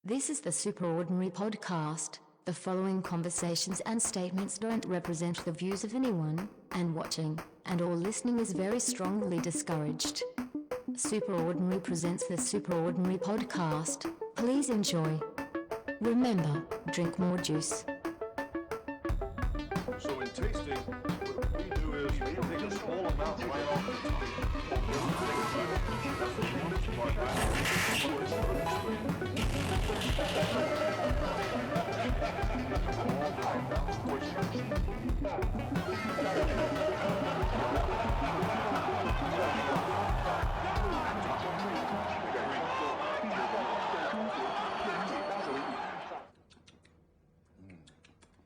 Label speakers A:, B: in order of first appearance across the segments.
A: This is the Superordinary Podcast. The following conversations and statements don't represent the views of anyone, and watching and or listening is very strongly discouraged. Superordinary presents the Superordinary Podcast. Please enjoy. Remember, drink more juice.
B: So in tasting, what we do is we take a small amount right off the top.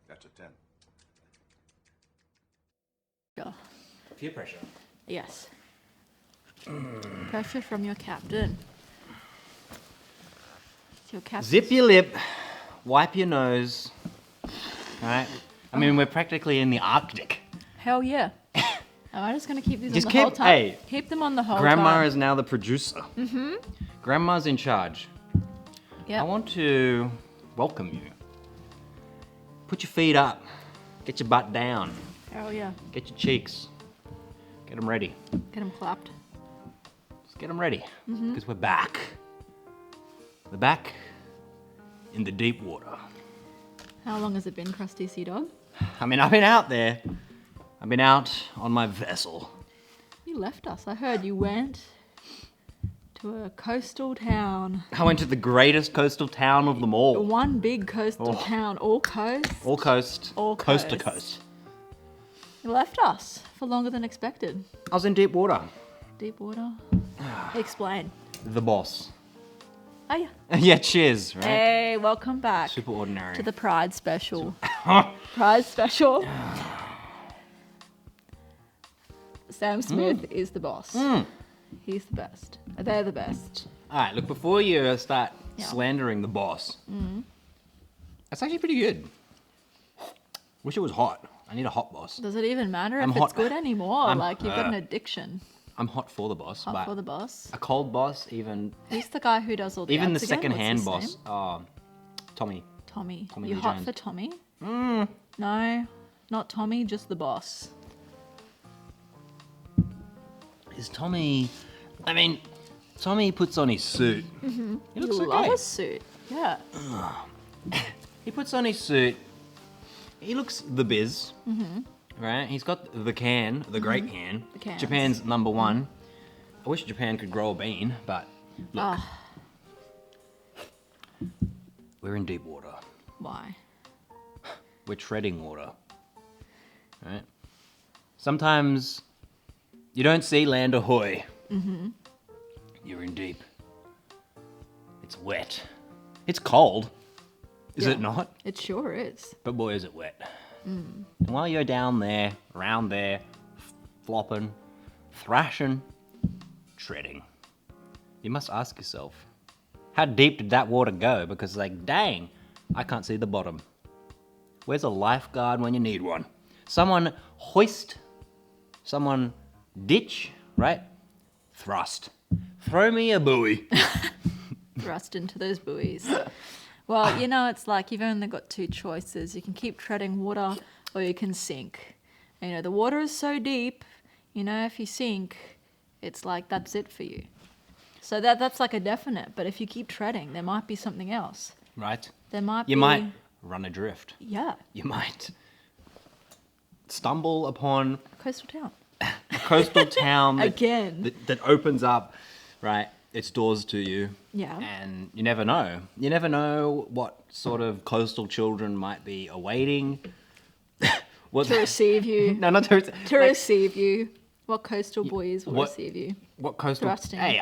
B: That's a 10.
C: Peer pressure.
D: Yes. Pressure from your captain. It's your captain.
C: Zip your lip, wipe your nose. Alright? I mean, we're practically in the Arctic.
D: Hell yeah. Am I just going to keep these
C: Just
D: on the whole
C: keep-
D: time?
C: hey,
D: Keep them on the whole
C: Grandma
D: time.
C: is now the producer. Mm-hmm. Grandma's in charge.
D: Yep.
C: I want to welcome you. Put your feet up. Get your butt down.
D: Hell yeah.
C: Get your cheeks. Get them ready.
D: Get them clapped.
C: Just get them ready. Because we're back. We're back in the deep water.
D: How long has it been, Crusty Sea Dog?
C: I mean, I've been out there. I've been out on my vessel.
D: You left us. I heard you went to a coastal town.
C: I went to the greatest coastal town of them all.
D: One big coastal
C: Oh.
D: town. All coast.
C: All coast.
D: All
C: coast to
D: coast.
C: coast.
D: You left us for longer than expected.
C: I was in deep water.
D: Deep water. Explain.
C: The boss.
D: Oh yeah.
C: Yeah, cheers, right?
D: Hey, welcome back
C: Super ordinary.
D: to the Pride Special. Pride Special. Sam Smith is the boss. He's the best. They're the best.
C: Alright, look, before you start
D: Yeah.
C: slandering the boss, that's actually pretty good. Wish it was hot. I need a hot boss.
D: Does it even matter
C: I'm
D: if it's
C: hot.
D: good anymore?
C: I'm-
D: Like, you've got an addiction.
C: I'm hot for the boss,
D: Hot
C: but
D: for the boss.
C: a cold boss, even
D: Who's the guy who does all the
C: the
D: ads again?
C: second-hand
D: What's
C: boss,
D: his name?
C: Tommy.
D: Tommy.
C: Tommy
D: You
C: Lee
D: hot
C: Jones.
D: for Tommy? No, not Tommy, just the boss.
C: Is Tommy? I mean, Tommy puts on his suit. He looks
D: You love
C: okay.
D: a suit. Yeah.
C: He puts on his suit. He looks the biz. Right? He's got the can, the great can.
D: The cans.
C: Japan's #1. I wish Japan could grow a bean, but look. We're in deep water.
D: Why?
C: We're treading water. Right? Sometimes you don't see land ahoy. You're in deep. It's wet. It's cold. Is
D: Yeah.
C: it not?
D: It sure is.
C: But boy, is it wet. And while you're down there, around there, flopping, thrashing, treading, you must ask yourself, how deep did that water go? Because, like, dang, I can't see the bottom. Where's a lifeguard when you need one? Someone hoist, someone ditch, right? Thrust. Throw me a buoy.
D: Thrust into those buoys. Well, you know, it's like you've only got two choices. You can keep treading water or you can sink. And, you know, the water is so deep, you know, if you sink, it's like that's it for you. So that's like a definite. But if you keep treading, there might be something else.
C: Right?
D: There might be...
C: You might run adrift.
D: Yeah,
C: You might stumble upon
D: a coastal town.
C: a coastal town that,
D: Again.
C: that opens up, right, its doors to you.
D: Yeah.
C: And you never know. You never know what sort of coastal children might be awaiting. What,
D: To receive you.
C: no, not to,
D: To
C: like,
D: receive you. What coastal boys will
C: what-
D: receive you?
C: what coastal
D: Thrusting.
C: Hey,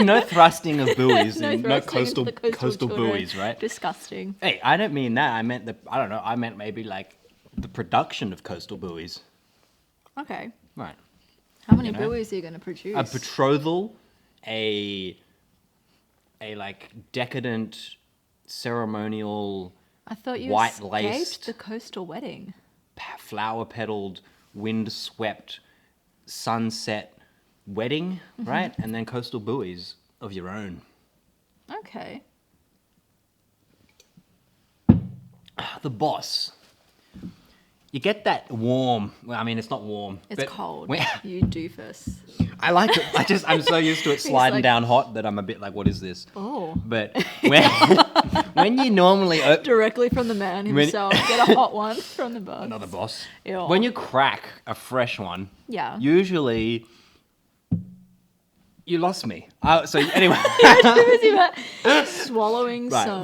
C: no thrusting of buoys and no
D: thrusting into
C: coastal
D: the children.
C: buoys, right?
D: Disgusting.
C: Hey, I don't mean that. I meant I meant maybe like the production of coastal buoys.
D: Okay.
C: Right.
D: How many
C: You know?
D: buoys are you going to produce?
C: A betrothal, a like decadent ceremonial
D: I thought you
C: white
D: escaped
C: laced-
D: the coastal wedding.
C: flower petaled, wind swept, sunset wedding, right? And then coastal buoys of your own.
D: Okay.
C: the boss, you get that warm. Well, I mean, it's not warm.
D: It's
C: but
D: cold.
C: when-
D: You doofus.
C: I like it. I'm so used to it sliding
D: like-
C: down hot that I'm a bit like, what is this?
D: Oh.
C: But when you normally
D: Directly from the man himself. Get a hot one from the boss.
C: another boss.
D: Ew.
C: When you crack a fresh one,
D: Yeah.
C: usually you lost me. So anyway,
D: Too busy about swallowing some.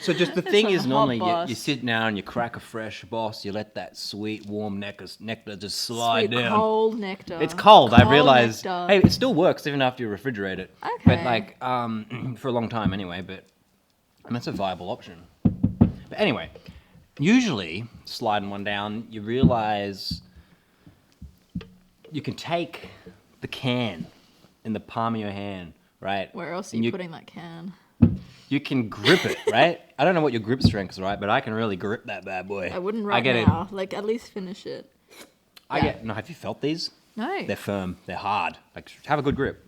C: So just the thing
D: Some
C: is,
D: hot
C: normally you
D: boss.
C: sit down, you crack a fresh boss, you let that sweet warm nectar just slide
D: Sweet
C: down.
D: cold nectar.
C: It's cold. I realize.
D: nectar.
C: Hey, it still works even after you refrigerate it. But
D: Okay.
C: like, for a long time anyway. But and that's a viable option. But anyway, usually sliding one down, you realize you can take the can in the palm of your hand, right?
D: Where else are
C: And
D: you putting that can?
C: You can grip it, right? I don't know what your grip strength is, right? But I can really grip that bad boy.
D: I wouldn't right
C: get
D: now. Like, at least finish it.
C: No, have you felt these?
D: No.
C: They're firm. They're hard. Like, have a good grip.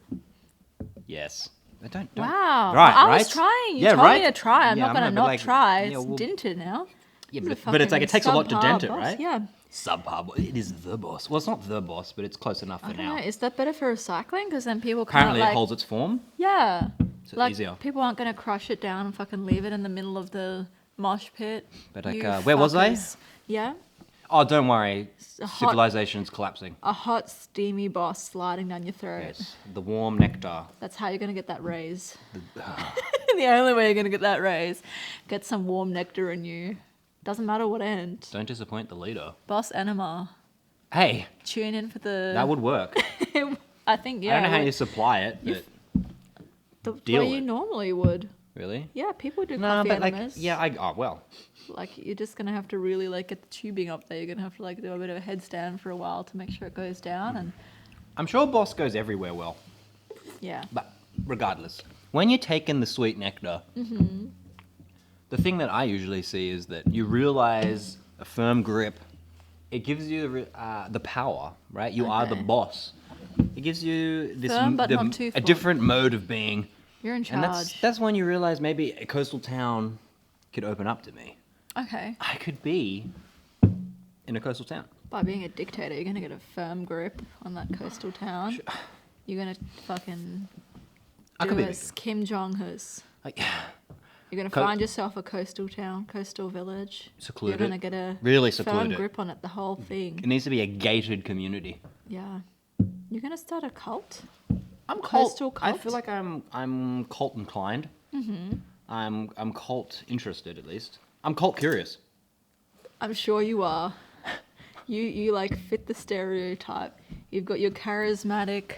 C: Yes. They don't.
D: Wow.
C: Right,
D: I
C: right?
D: was trying. You
C: Yeah,
D: told
C: right?
D: me to try. I'm
C: Yeah,
D: not going
C: I
D: to
C: know,
D: not
C: but like,
D: try.
C: yeah,
D: It's
C: well-
D: dented now.
C: Yeah,
D: It's a
C: but it's like
D: fucking
C: it takes a lot to
D: subpar
C: dent it,
D: boss.
C: right?
D: Yeah.
C: Subpar. It is the boss. Well, it's not the boss, but it's close enough for
D: I don't
C: now.
D: know. Is that better for recycling? Because then people can't
C: Apparently,
D: like...
C: it holds its form.
D: Yeah.
C: So
D: like,
C: easier.
D: people aren't going to crush it down and fucking leave it in the middle of the mosh pit.
C: But like,
D: You
C: where was I?
D: fuckers. Yeah.
C: Oh, don't worry.
D: a hot-
C: Civilization's collapsing.
D: A hot, steamy boss sliding down your throat.
C: Yes. The warm nectar.
D: That's how you're going to get that raise. The only way you're going to get that raise. Get some warm nectar in you. Doesn't matter what end.
C: Don't disappoint the leader.
D: Boss Enema.
C: Hey,
D: Tune in for the...
C: that would work.
D: I think, yeah.
C: I don't know how
D: would-
C: you supply it, but
D: the
C: deal
D: way
C: with
D: you
C: it.
D: normally would.
C: really?
D: Yeah, people do
C: No,
D: coffee
C: but like,
D: enemas.
C: yeah, oh, well.
D: Like, you're just going to have to really, like, get the tubing up there. You're going to have to, like, do a bit of a headstand for a while to make sure it goes down. And,
C: I'm sure boss goes everywhere well.
D: yeah.
C: But regardless, when you're taking the sweet nectar, the thing that I usually see is that you realize a firm grip. It gives you the power, right? You are the
D: Okay.
C: boss. It gives you this
D: Firm, but not too
C: a
D: firm.
C: different mode of being,
D: You're in
C: and
D: charge.
C: that's when you realize maybe a coastal town could open up to me.
D: Okay.
C: I could be in a coastal town.
D: By being a dictator, you're going to get a firm grip on that coastal town. You're going to fucking
C: I could
D: do
C: be
D: as Kim Jong-us.
C: like
D: You're going to
C: Co-
D: find yourself a coastal town, coastal village.
C: Secluded.
D: You're going to get a
C: Really
D: firm
C: secluded.
D: grip on it, the whole thing.
C: it needs to be a gated community.
D: Yeah. You're going to start a cult?
C: I'm
D: Coastal
C: cult. I
D: cult?
C: feel like I'm cult inclined. Mm-hmm. I'm cult interested at least. I'm cult curious.
D: I'm sure you are. You like fit the stereotype. You've got your charismatic,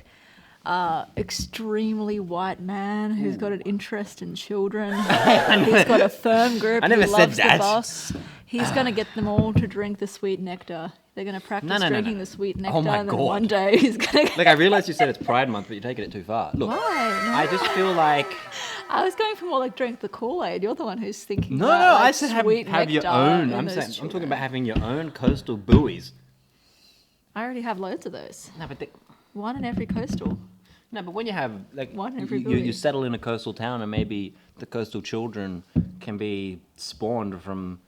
D: extremely white man who's got an interest in children. He's got a firm grip.
C: I never
D: he
C: said
D: loves
C: that.
D: the boss. He's gonna get them all to drink the sweet nectar. They're gonna practice
C: no,
D: drinking
C: no.
D: the sweet
C: Oh
D: nectar,
C: my
D: and then
C: God.
D: one day he's gonna.
C: Like I realize you said it's Pride Month, but you're taking it too far. Look,
D: Why? No.
C: I just feel like
D: I was going for more like drink the Kool-Aid. You're the one who's thinking.
C: no.
D: about, like,
C: I said have
D: sweet
C: your
D: nectar
C: own.
D: in
C: I'm
D: those
C: saying I'm talking
D: children.
C: about having your own coastal buoys.
D: I already have loads of those.
C: No, but
D: One in every coastal.
C: no, but when you have like
D: One every
C: you
D: buoy.
C: settle in a coastal town, and maybe the coastal children can be spawned from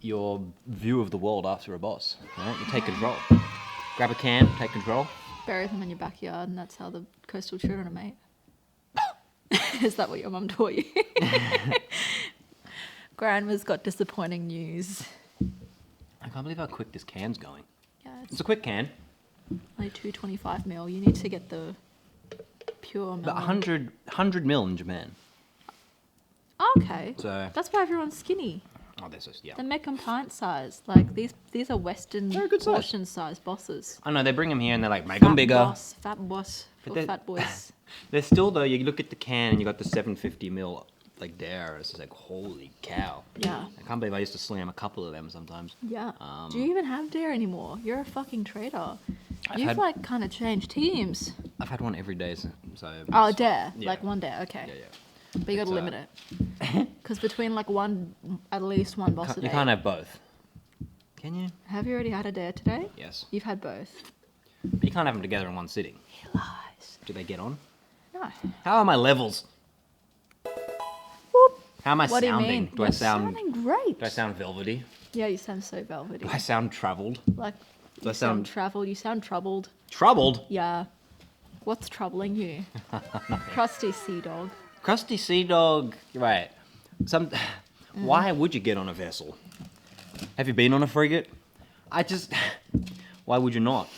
C: your view of the world after a boss. Right? You take control. Grab a can, take control.
D: Bury them in your backyard, and that's how the coastal children are made. Is that what your mum taught you? Grandma's got disappointing news.
C: I can't believe how quick this can's going.
D: Yeah,
C: It's
D: it's
C: a quick can,
D: only 225 ml. You need to get the pure
C: but
D: melon.
C: 100 mil in Japan.
D: Okay.
C: So,
D: That's why everyone's skinny.
C: oh, this is yeah.
D: They make them pint size. Like these are Western
C: They're a good size.
D: portion size bosses.
C: I know they bring them here and they're like make them bigger.
D: Fat boss
C: But
D: for
C: they're-
D: fat boys.
C: They're still though. You look at the can and you got the 750 mil like there. It's just like holy cow.
D: Yeah.
C: I can't believe I used to slam a couple of them sometimes.
D: Yeah. Do you even have dare anymore? You're a fucking traitor. You've
C: had-
D: like kind of changed teams.
C: I've had one every day, so.
D: Oh, dare.
C: Yeah.
D: Like one day. Okay.
C: Yeah, yeah.
D: But you got to
C: It's,
D: limit it. Because between like at least one boss a day.
C: You can't have both. Can you?
D: Have you already had a dare today?
C: Yes.
D: You've had both.
C: But you can't have them together in one sitting.
D: He lies.
C: Do they get on?
D: No.
C: How are my levels?
D: Whoop.
C: How am I
D: What do you
C: sounding?
D: mean?
C: Do I
D: You're
C: sound?
D: sounding great.
C: Do I sound velvety?
D: Yeah, you sound so velvety.
C: Do I sound travelled?
D: Like,
C: Do I
D: you
C: sound-
D: sound traveled. You sound troubled.
C: Troubled?
D: Yeah. What's troubling you? Crusty sea dog.
C: Crusty sea dog. Right. Why would you get on a vessel? Have you been on a frigate? Why would you not?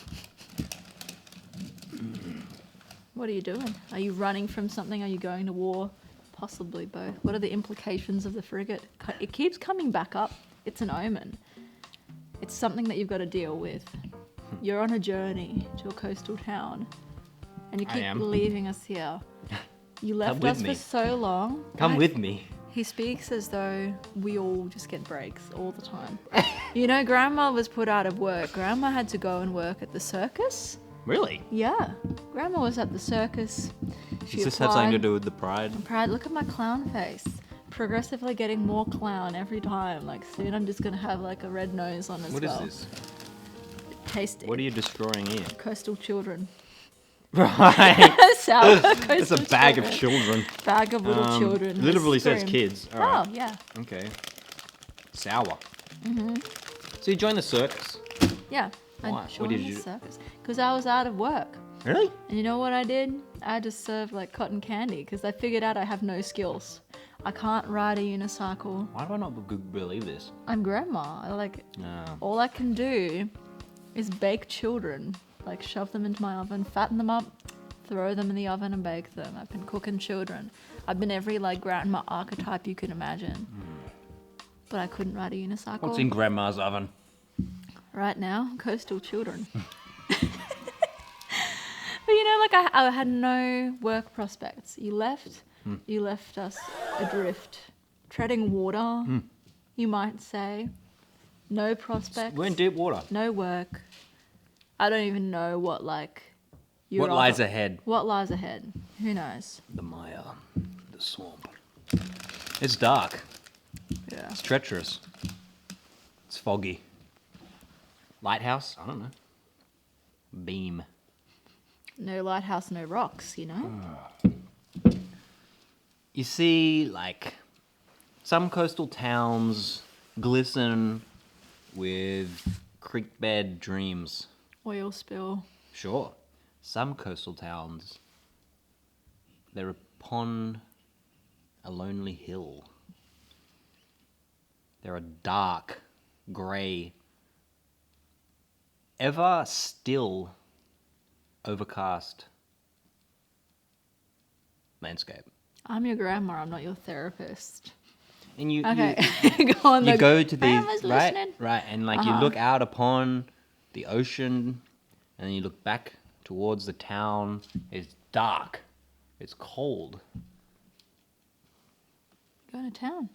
D: What are you doing? Are you running from something? Are you going to war? Possibly both. What are the implications of the frigate? It keeps coming back up. It's an omen. It's something that you've got to deal with. You're on a journey to a coastal town, and you
C: I
D: keep
C: am.
D: leaving us here. You left
C: with
D: us
C: me.
D: for so long.
C: Come with me.
D: He speaks as though we all just get breaks all the time. You know, Grandma was put out of work. Grandma had to go and work at the circus.
C: Really?
D: Yeah. Grandma was at the circus.
C: Does this have something to do with the pride?
D: Pride, look at my clown face. Progressively getting more clown every time. Like, soon I'm just going to have like a red nose on as
C: What is
D: well.
C: this?
D: Tasty.
C: What are you destroying here?
D: Coastal children.
C: Right.
D: Sour
C: It's a
D: coastal
C: bag of
D: children.
C: children.
D: Bag of little children.
C: It literally says
D: Scream.
C: kids. All right.
D: Oh, yeah.
C: Okay. Sour. Mm-hmm. So you joined the circus.
D: Yeah.
C: Why?
D: I
C: What
D: joined
C: did
D: the
C: you-
D: circus. Because I was out of work.
C: Really?
D: And you know what I did? I just served like cotton candy because I figured out I have no skills. I can't ride a unicycle.
C: Why do I not believe this?
D: I'm grandma.
C: No.
D: All I can do is bake children. Like shove them into my oven, fatten them up, throw them in the oven and bake them. I've been cooking children. I've been every like grandma archetype you can imagine. But I couldn't ride a unicycle.
C: What's in grandma's oven?
D: Right now, coastal children. But you know, like I had no work prospects. You left us adrift, treading water, you might say. No prospects.
C: We're in deep water.
D: No work. I don't even know what like.
C: What lies ahead?
D: What lies ahead? Who knows?
C: The mire, the swamp. It's dark.
D: Yeah.
C: It's treacherous. It's foggy. Lighthouse? I don't know. Beam.
D: No lighthouse, no rocks. You know.
C: You see, like, some coastal towns glisten with creek bed dreams.
D: Oil spill.
C: Sure. Some coastal towns, they're upon a lonely hill. They're a dark, grey, ever still overcast landscape.
D: I'm your grandma. I'm not your therapist.
C: And you
D: Okay. Go on.
C: you
D: the
C: go to these
D: grandma's
C: right,
D: listening.
C: right, and like you look out upon the ocean, and then you look back towards the town. It's dark, it's cold.
D: Go to town.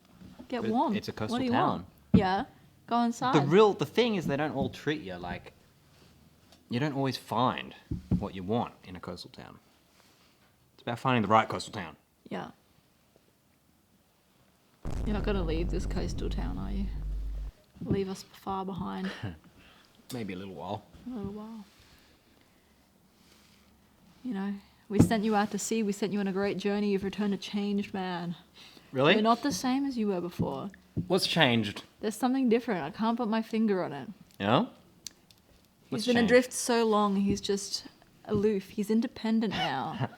D: Get
C: But
D: warm.
C: it's a coastal
D: what do you
C: town.
D: Want? Yeah. Go inside.
C: The thing is, they don't all treat you like. You don't always find what you want in a coastal town. It's about finding the right coastal town.
D: Yeah. You're not going to leave this coastal town, are you? Leave us far behind
C: Maybe a little while.
D: a little while. You know, we sent you out to sea. We sent you on a great journey. You've returned a changed man.
C: Really?
D: You're not the same as you were before.
C: What's changed?
D: There's something different. I can't put my finger on it.
C: You know? What's
D: He's been
C: changed?
D: adrift so long, he's just aloof. He's independent now.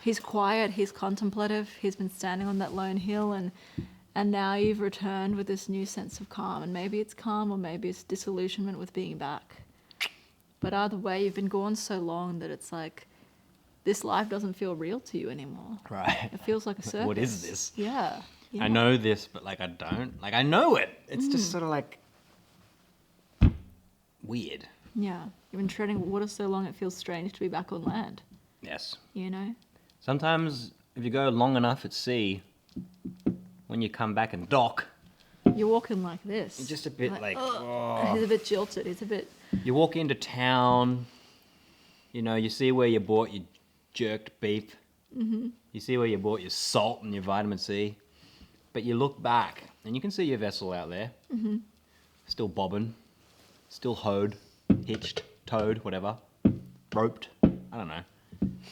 D: He's quiet, he's contemplative, he's been standing on that lone hill, and now you've returned with this new sense of calm. And maybe it's calm or maybe it's disillusionment with being back. But either way, you've been gone so long that it's like this life doesn't feel real to you anymore.
C: Right.
D: It feels like a circus.
C: What is this?
D: Yeah.
C: I know this, but like I don't. Like I know it. It's just sort of like weird.
D: Yeah. You've been treading water so long it feels strange to be back on land.
C: Yes.
D: You know?
C: Sometimes if you go long enough at sea, when you come back and dock,
D: You're walking like this.
C: you're just a bit like,
D: "Ugh."
C: oh.
D: He's a bit jilted. He's a bit.
C: You walk into town, you know, you see where you bought your jerked beef. Mm-hmm. You see where you bought your salt and your vitamin C. But you look back and you can see your vessel out there. Mm-hmm. Still bobbing, still hoed, hitched, towed, whatever. Roped. I don't know.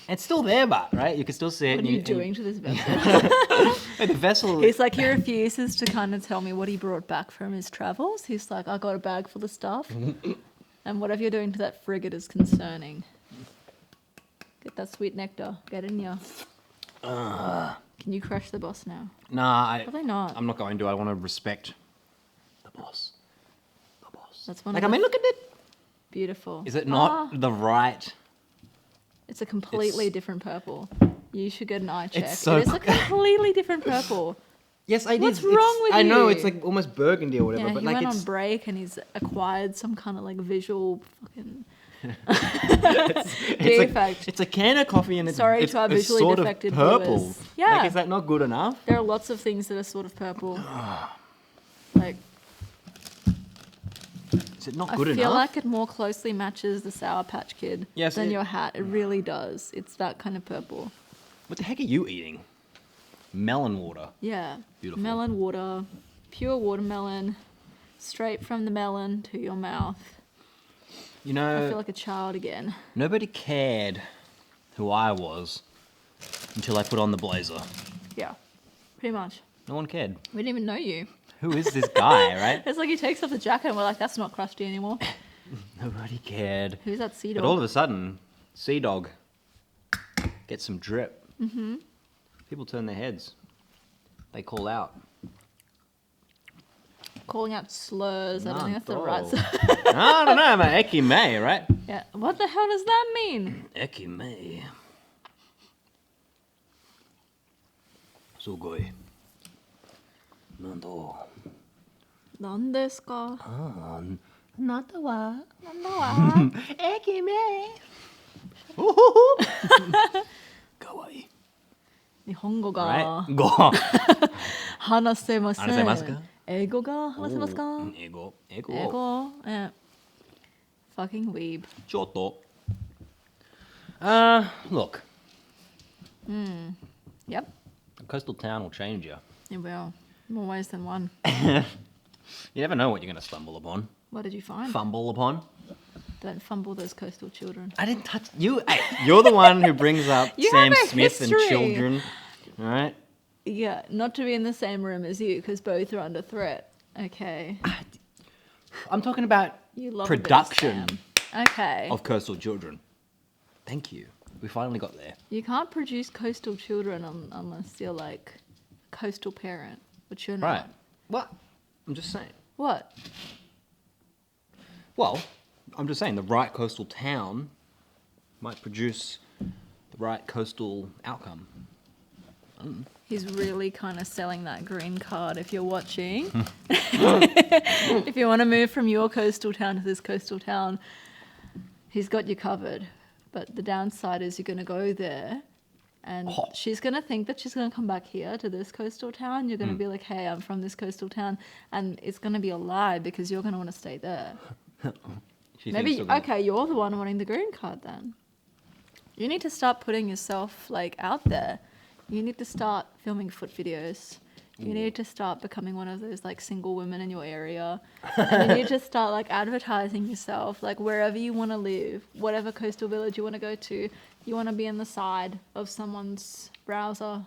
C: It's still there, but right, you can still see it.
D: What are
C: and
D: you doing to this vessel?
C: The vessel.
D: He's like, he refuses to kind of tell me what he brought back from his travels. He's like, I got a bag full of stuff. And whatever you're doing to that frigate is concerning. Get that sweet nectar. Get in here. Can you crush the boss now?
C: Nah,
D: Probably not.
C: I'm not going to. I want to respect the boss. The boss.
D: That's one
C: Like,
D: of
C: I mean, look at it.
D: Beautiful.
C: Is it not the right?
D: It's a completely different purple. You should get an eye check.
C: It's so
D: It is a completely different purple.
C: Yes, I did.
D: What's wrong with
C: I know
D: you?
C: it's like almost burgundy or whatever,
D: Yeah,
C: but
D: he
C: like
D: went
C: it's
D: on break and he's acquired some kind of like visual fucking
C: it's
D: defect.
C: it's a can of coffee and it's
D: Sorry
C: it's,
D: to our
C: it's
D: visually
C: sort
D: defected
C: of purple.
D: viewers. Yeah.
C: Like, is that not good enough?
D: There are lots of things that are sort of purple. Like
C: Is it not
D: I
C: good
D: feel
C: enough?
D: like it more closely matches the Sour Patch Kid
C: Yes,
D: than
C: it-
D: your hat. It really does. It's that kind of purple.
C: What the heck are you eating? Melon water.
D: Yeah.
C: Beautiful.
D: Melon water, pure watermelon, straight from the melon to your mouth.
C: You
D: I
C: know,
D: feel like a child again.
C: nobody cared who I was until I put on the blazer.
D: Yeah, pretty much.
C: No one cared.
D: We didn't even know you.
C: Who is this guy, right?
D: It's like he takes off the jacket and we're like, that's not crusty anymore.
C: Nobody cared.
D: Who's that sea
C: But all
D: dog?
C: of a sudden, Sea Dog gets some drip. Mm-hmm. People turn their heads. They call out.
D: Calling out slurs. I don't think that's the right.
C: I don't know, I'm an Eki May, right?
D: Yeah. What the hell does that mean?
C: Eki May. Sugoi. Nando.
D: 何ですか?
C: Nata wa.
D: なんだわ?
C: Eki May. Kawaii.
D: 日本語
C: Right?
D: が
C: Go.
D: 話せません。
C: 話せますか？
D: 英語が話せますか?
C: Ego.
D: 英語 Yeah. Fucking weeb.
C: ちょっと. Look.
D: Yep.
C: A coastal town will change you.
D: It will. More ways than one.
C: You never know what you're going to stumble upon.
D: What did you find?
C: Fumble upon.
D: Don't fumble those coastal children.
C: I didn't touch you. Hey, you're the one who brings up
D: You
C: Sam
D: have a
C: Smith and
D: history.
C: children. All right.
D: Yeah, not to be in the same room as you because both are under threat. Okay.
C: I'm talking about
D: You love
C: production
D: a bit of Sam. Okay.
C: of coastal children. Thank you. We finally got there.
D: You can't produce coastal children unless you're like a coastal parent, which you're not.
C: Right. What? I'm just saying.
D: What?
C: Well, I'm just saying the right coastal town might produce the right coastal outcome.
D: He's really kind of selling that green card if you're watching. If you want to move from your coastal town to this coastal town, he's got you covered. But the downside is you're going to go there and she's going to think that she's going to come back here to this coastal town. You're going to be like, hey, I'm from this coastal town. And it's going to be a lie because you're going to want to stay there.
C: She
D: Maybe,
C: thinks of it.
D: okay, you're the one wanting the green card then. You need to start putting yourself like out there. You need to start filming foot videos. You need to start becoming one of those like single women in your area. And you need to start like advertising yourself, like wherever you want to live, whatever coastal village you want to go to, you want to be in the side of someone's browser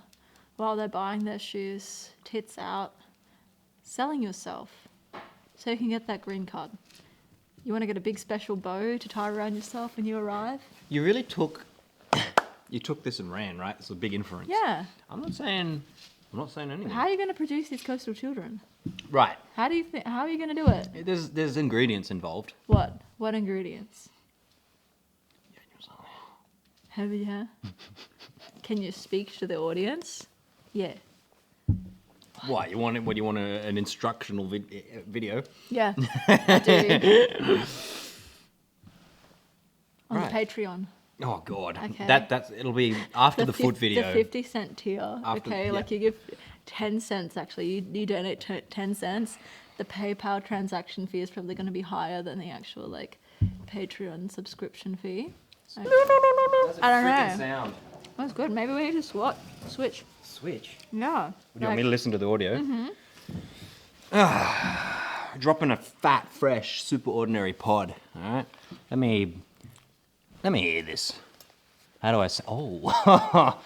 D: while they're buying their shoes, tits out, selling yourself so you can get that green card. You want to get a big special bow to tie around yourself when you arrive?
C: You really took this and ran, right? It's a big inference.
D: Yeah.
C: I'm not saying anything.
D: How are you going to produce these coastal children?
C: Right.
D: How are you going to do it?
C: There's ingredients involved.
D: What? What ingredients? Have you? Yeah? Can you speak to the audience? Yeah.
C: What you want? What do you want? An instructional video?
D: Yeah. I do. On
C: Right.
D: the Patreon.
C: Oh God.
D: Okay.
C: That's it'll be after the foot video.
D: The 50-cent tier.
C: After-
D: okay,
C: yeah.
D: like you give 10 cents actually. You donate 10 cents. The PayPal transaction fee is probably going to be higher than the actual like Patreon subscription fee. Okay. I don't know.
C: Sound.
D: That's good. Maybe we need to switch.
C: Switch.
D: Yeah.
C: Do you want me to listen to the audio? Mm-hmm. Dropping a fat, fresh, super ordinary pod. All right. Let me hear this. How do I say? Oh.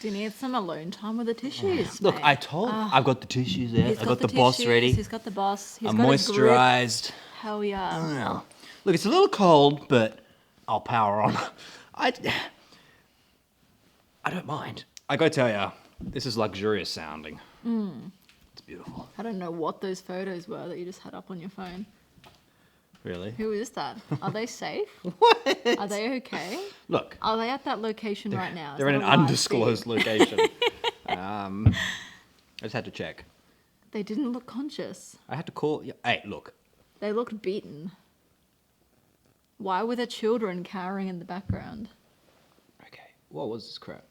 D: Do you need some alone time with the tissues?
C: Look,
D: mate?
C: I told. I've got the tissues there.
D: He's
C: I've got the
D: tissues,
C: boss ready.
D: He's got the boss. He's
C: I'm
D: got his grip.
C: moisturized.
D: Hell yeah.
C: Well, look, it's a little cold, but I'll power on. I don't mind. I gotta tell ya, this is luxurious sounding. It's beautiful.
D: I don't know what those photos were that you just had up on your phone.
C: Really?
D: Who is that? Are they safe?
C: What?
D: Are they okay?
C: Look,
D: Are they at that location right now? Is
C: they're in
D: that
C: an
D: a live
C: undisclosed
D: feed?
C: location. I just had to check.
D: They didn't look conscious.
C: I had to call. Yeah, hey, look.
D: They looked beaten. Why were there children cowering in the background?
C: Okay. What was this crap?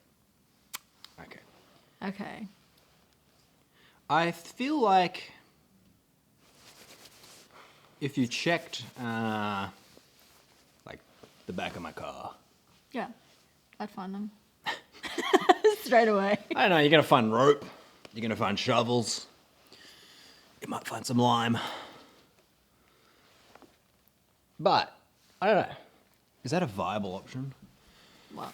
C: Okay.
D: Okay.
C: I feel like if you checked, like, the back of my car.
D: Yeah. I'd find them. Straight away.
C: I don't know, you're gonna find rope. You're gonna find shovels. You might find some lime. But, I don't know. Is that a viable option?
D: What?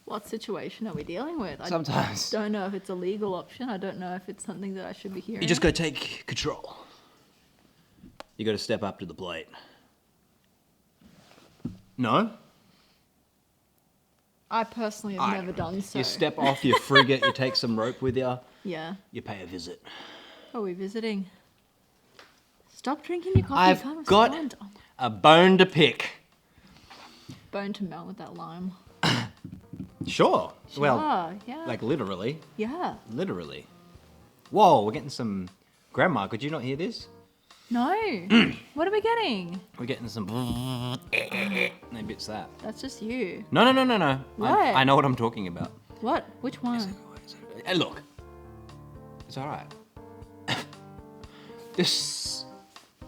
D: What situation are we dealing with? I
C: Sometimes.
D: don't know if it's a legal option. I don't know if it's something that I should be hearing.
C: You just gotta take control. You gotta step up to the plate. No?
D: I personally have never done so.
C: You step off your frigate, you take some rope with you,
D: Yeah.
C: you pay a visit.
D: Are we visiting? Stop drinking your coffee.
C: I've
D: you can't
C: got
D: respond. Oh,
C: a bone to pick.
D: bone to melt with that lime.
C: Sure. Well,
D: yeah.
C: like literally.
D: Yeah.
C: Literally. Whoa, we're getting some... Grandma, could you not hear this?
D: No. What are we getting?
C: We're getting some... Maybe it's that.
D: That's just you.
C: No.
D: What?
C: I know what I'm talking about.
D: What? Which one?
C: Hey, look. It's alright.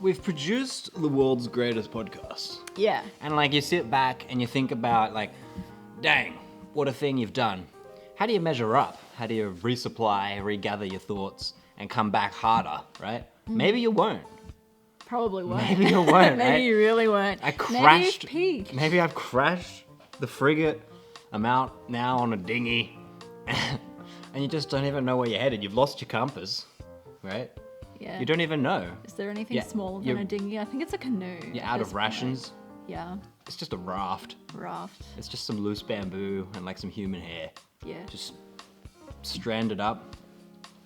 C: We've produced the world's greatest podcast.
D: Yeah.
C: And like you sit back and you think about like, dang, what a thing you've done. How do you measure up? How do you resupply, regather your thoughts and come back harder, right? Maybe you won't.
D: Probably won't.
C: Maybe you won't,
D: Maybe
C: right?
D: you really won't.
C: I
D: Maybe
C: crashed.
D: you've peaked.
C: Maybe I've crashed the frigate. I'm out now on a dinghy. And you just don't even know where you're headed. You've lost your compass, right?
D: Yeah.
C: You don't even know.
D: Is there anything
C: Yeah,
D: smaller than
C: you're-
D: a dinghy? I think it's a canoe.
C: You're
D: at
C: out
D: this
C: of
D: point.
C: rations.
D: Yeah.
C: It's just a raft.
D: Raft.
C: It's just some loose bamboo and like some human hair.
D: Yeah.
C: Just stranded up.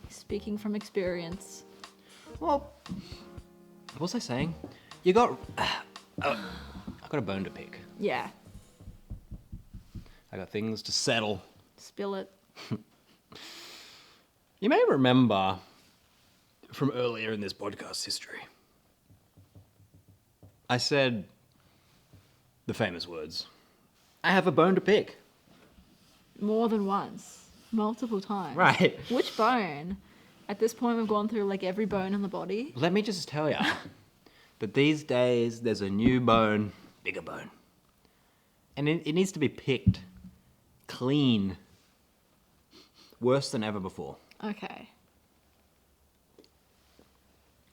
D: Speaking from experience.
C: Well, what was I saying? You got... I got a bone to pick.
D: Yeah.
C: I got things to settle.
D: Spill it.
C: You may remember from earlier in this podcast history, I said the famous words, I have a bone to pick.
D: More than once. Multiple times.
C: Right.
D: Which bone? At this point, we've gone through like every bone in the body.
C: Let me just tell you that these days there's a new bone, bigger bone. And it needs to be picked clean. Worse than ever before.
D: Okay.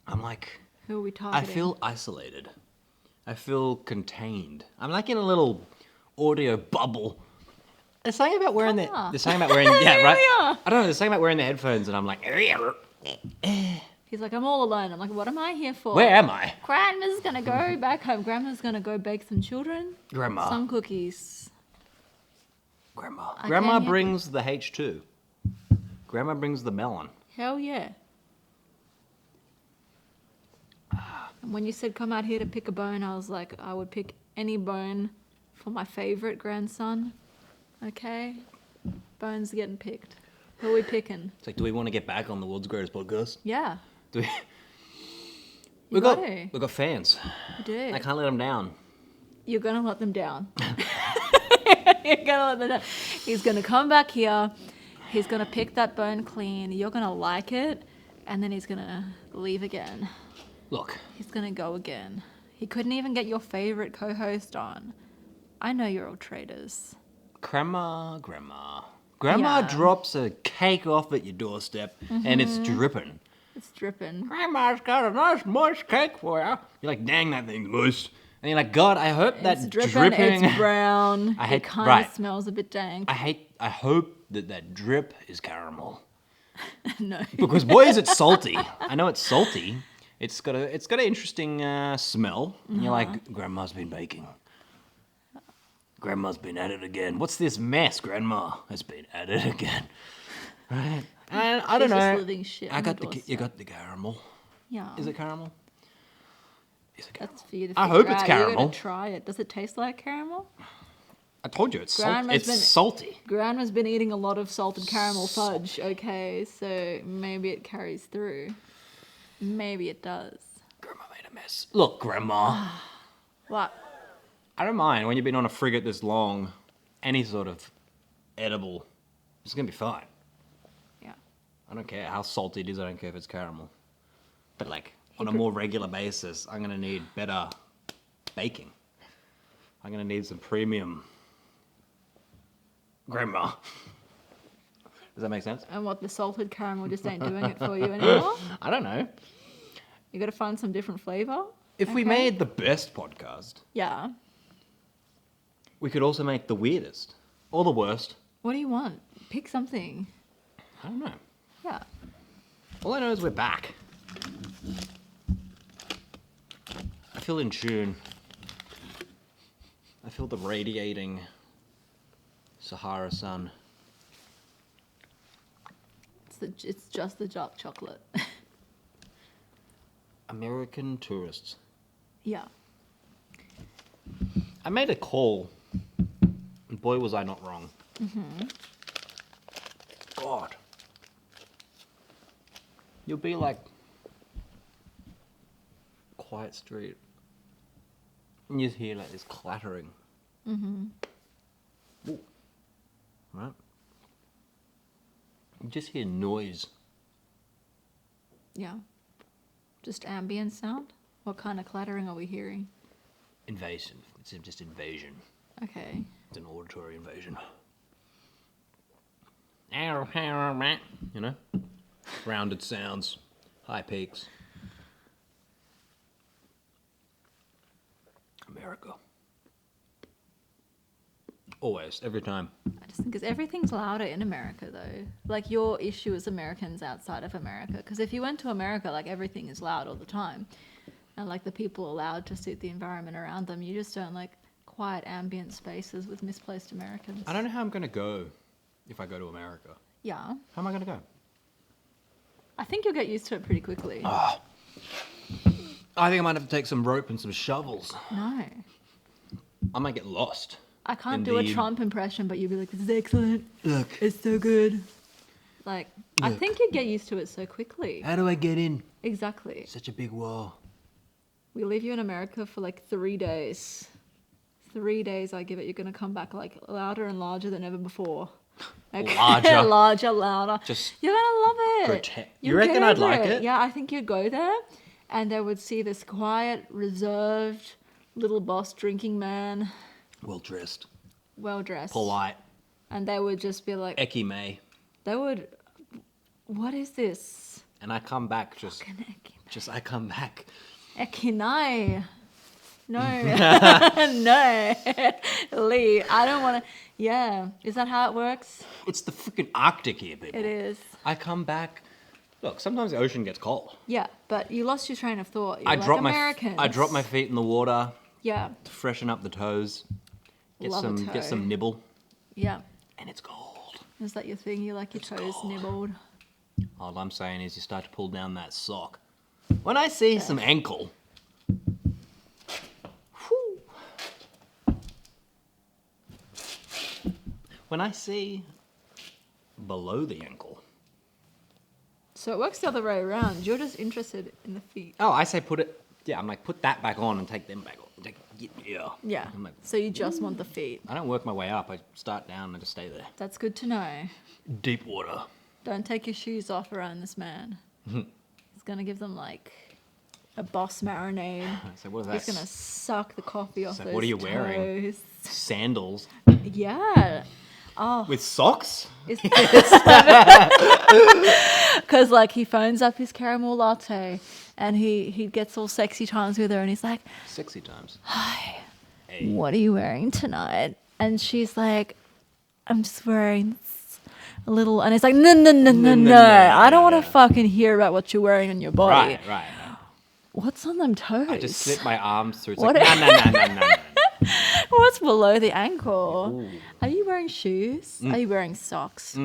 C: I'm like,
D: Who are we
C: I
D: targeting?
C: feel isolated. I feel contained. I'm like in a little audio bubble. There's something about wearing the.
D: Ah.
C: There's something about wearing. Yeah, right.
D: we are.
C: I don't know. There's something about wearing the headphones, and I'm like,
D: He's like, I'm all alone. I'm like, what am I here for?
C: where am I,
D: Grandma's gonna go back home. Grandma's gonna go bake some children.
C: Grandma?
D: Some cookies.
C: Grandma.
D: I
C: Grandma
D: can't hear-
C: brings the H2. Grandma brings the melon.
D: Hell yeah. And when you said come out here to pick a bone, I was like, I would pick any bone for my favorite grandson. Okay? Bones getting picked. Who are we picking?
C: It's like, do we want to get back on the world's greatest podcast?
D: Yeah.
C: Do we?
D: You gotta.
C: We got fans.
D: You do.
C: I can't let them down.
D: You're gonna let them down. You're gonna let them down. He's gonna come back here. He's gonna pick that bone clean. You're gonna like it, and then he's gonna leave again.
C: Look,
D: He's gonna go again. He couldn't even get your favorite co-host on. I know you're all traitors.
C: Grandma
D: Yeah.
C: drops a cake off at your doorstep, and it's dripping.
D: It's dripping.
C: Grandma's got a nice moist cake for you. You're like, dang, that thing's moist. And you're like, God, I hope
D: It's
C: that
D: dripping, it's brown.
C: I hate-
D: it kind
C: right.
D: of smells a bit dank.
C: I hope that drip is caramel.
D: No.
C: Because boy, is it salty. I know it's salty. It's got an interesting smell. And you're like, Grandma's been baking. Grandma's been at it again. What's this mess? Grandma has been at it again. Right? And I don't
D: She's just
C: know.
D: living shit
C: I
D: on
C: got
D: the
C: you got the caramel.
D: Yeah.
C: Is it caramel? Is it caramel?
D: That's for you to
C: I
D: figure
C: hope it's
D: out. You
C: caramel.
D: gotta try it. Does it taste like caramel?
C: I told you it's
D: Grandma's
C: It's
D: been-
C: salty.
D: Grandma's been eating a lot of salted caramel fudge. Okay, so maybe it carries through. Maybe it does.
C: Grandma made a mess. Look, Grandma.
D: What?
C: I don't mind when you've been on a frigate this long. Any sort of edible, it's gonna be fine.
D: Yeah.
C: I don't care how salty it is. I don't care if it's caramel. But like on a
D: could-
C: more regular basis, I'm gonna need better baking. I'm gonna need some premium. Grandma. Does that make sense?
D: And what, the salted caramel just ain't doing it for you anymore?
C: I don't know.
D: You gotta find some different flavor?
C: If we
D: Okay.
C: made the best podcast,
D: Yeah.
C: we could also make the weirdest or the worst.
D: What do you want? Pick something.
C: I don't know.
D: Yeah.
C: All I know is we're back. I feel in tune. I feel the radiating Sahara sun.
D: It's just the dark chocolate.
C: American tourists.
D: Yeah.
C: I made a call, and boy was I not wrong. God. You'll be like quiet street, and you hear like this clattering. Ooh. Right? You just hear noise.
D: Yeah. Just ambient sound? What kind of clattering are we hearing?
C: Invasion. It's just invasion.
D: Okay.
C: It's an auditory invasion. You know? Rounded sounds, high peaks. America. Always, every time.
D: I just think because everything's louder in America, though. Like, your issue is Americans outside of America. Because if you went to America, like, everything is loud all the time. And, like, the people are loud to suit the environment around them. You just don't like quiet ambient spaces with misplaced Americans.
C: I don't know how I'm going to go if I go to America.
D: Yeah.
C: How am I going to go?
D: I think you'll get used to it pretty quickly.
C: I think I might have to take some rope and some shovels.
D: No.
C: I might get lost.
D: I can't do a
C: Indeed.
D: Trump impression, but you'll be like, this is excellent.
C: Look,
D: It's so good. Like, I
C: Look.
D: think you'd get used to it so quickly.
C: how do I get in?
D: Exactly.
C: Such a big wall.
D: We leave you in America for like 3 days. 3 days, I give it. You're going to come back like louder and larger than ever before. Like,
C: Larger.
D: larger, louder.
C: Just
D: You're going to love it.
C: protect- You
D: You'll
C: reckon
D: get
C: I'd
D: over
C: like it?
D: Yeah, I think you'd go there and they would see this quiet, reserved little boss drinking man,
C: well dressed,
D: well dressed.
C: polite,
D: And they would just be like,
C: Eki May.
D: they would, what is this?
C: And I come back just I come back.
D: Ekinai. No. No. Lee, I don't want to. Yeah. Is that how it works?
C: It's the freaking Arctic here, people.
D: It is.
C: I come back. Look, sometimes the ocean gets cold.
D: Yeah, but you lost your train of thought. You're
C: I
D: like,
C: drop
D: Americans.
C: I drop my feet in the water
D: Yeah.
C: to freshen up the toes. Get
D: Love a
C: some
D: toe.
C: nibble,
D: Yeah.
C: and it's cold.
D: Is that your thing? You like your toes nibbled?
C: All I'm saying is you start to pull down that sock. When I see some ankle, whew. When I see below the ankle.
D: So it works the other way around. You're just interested in the feet.
C: Oh, I say put it. Yeah, I'm like put that back on and take them back on. Yeah.
D: Yeah.
C: I'm like,
D: So you just want the feet.
C: I don't work my way up. I start down and just stay there.
D: That's good to know.
C: Deep water.
D: Don't take your shoes off around this man. He's gonna give them like a boss marinade.
C: So what is
D: He's
C: that?
D: gonna suck the coffee off
C: So
D: those
C: what are you wearing?
D: toes.
C: Sandals.
D: Yeah. Oh.
C: With socks?
D: Because like he phones up his caramel latte and he gets all sexy times with her and he's like,
C: Sexy times.
D: what are you wearing tonight? And she's like, I'm just wearing a little, and he's like, no, I don't want to fucking hear about what you're wearing on your body.
C: Right.
D: What's on them toes?
C: I just slip my arms through. It's
D: What
C: like, no.
D: What's below the ankle? Are you wearing shoes? Are you wearing socks?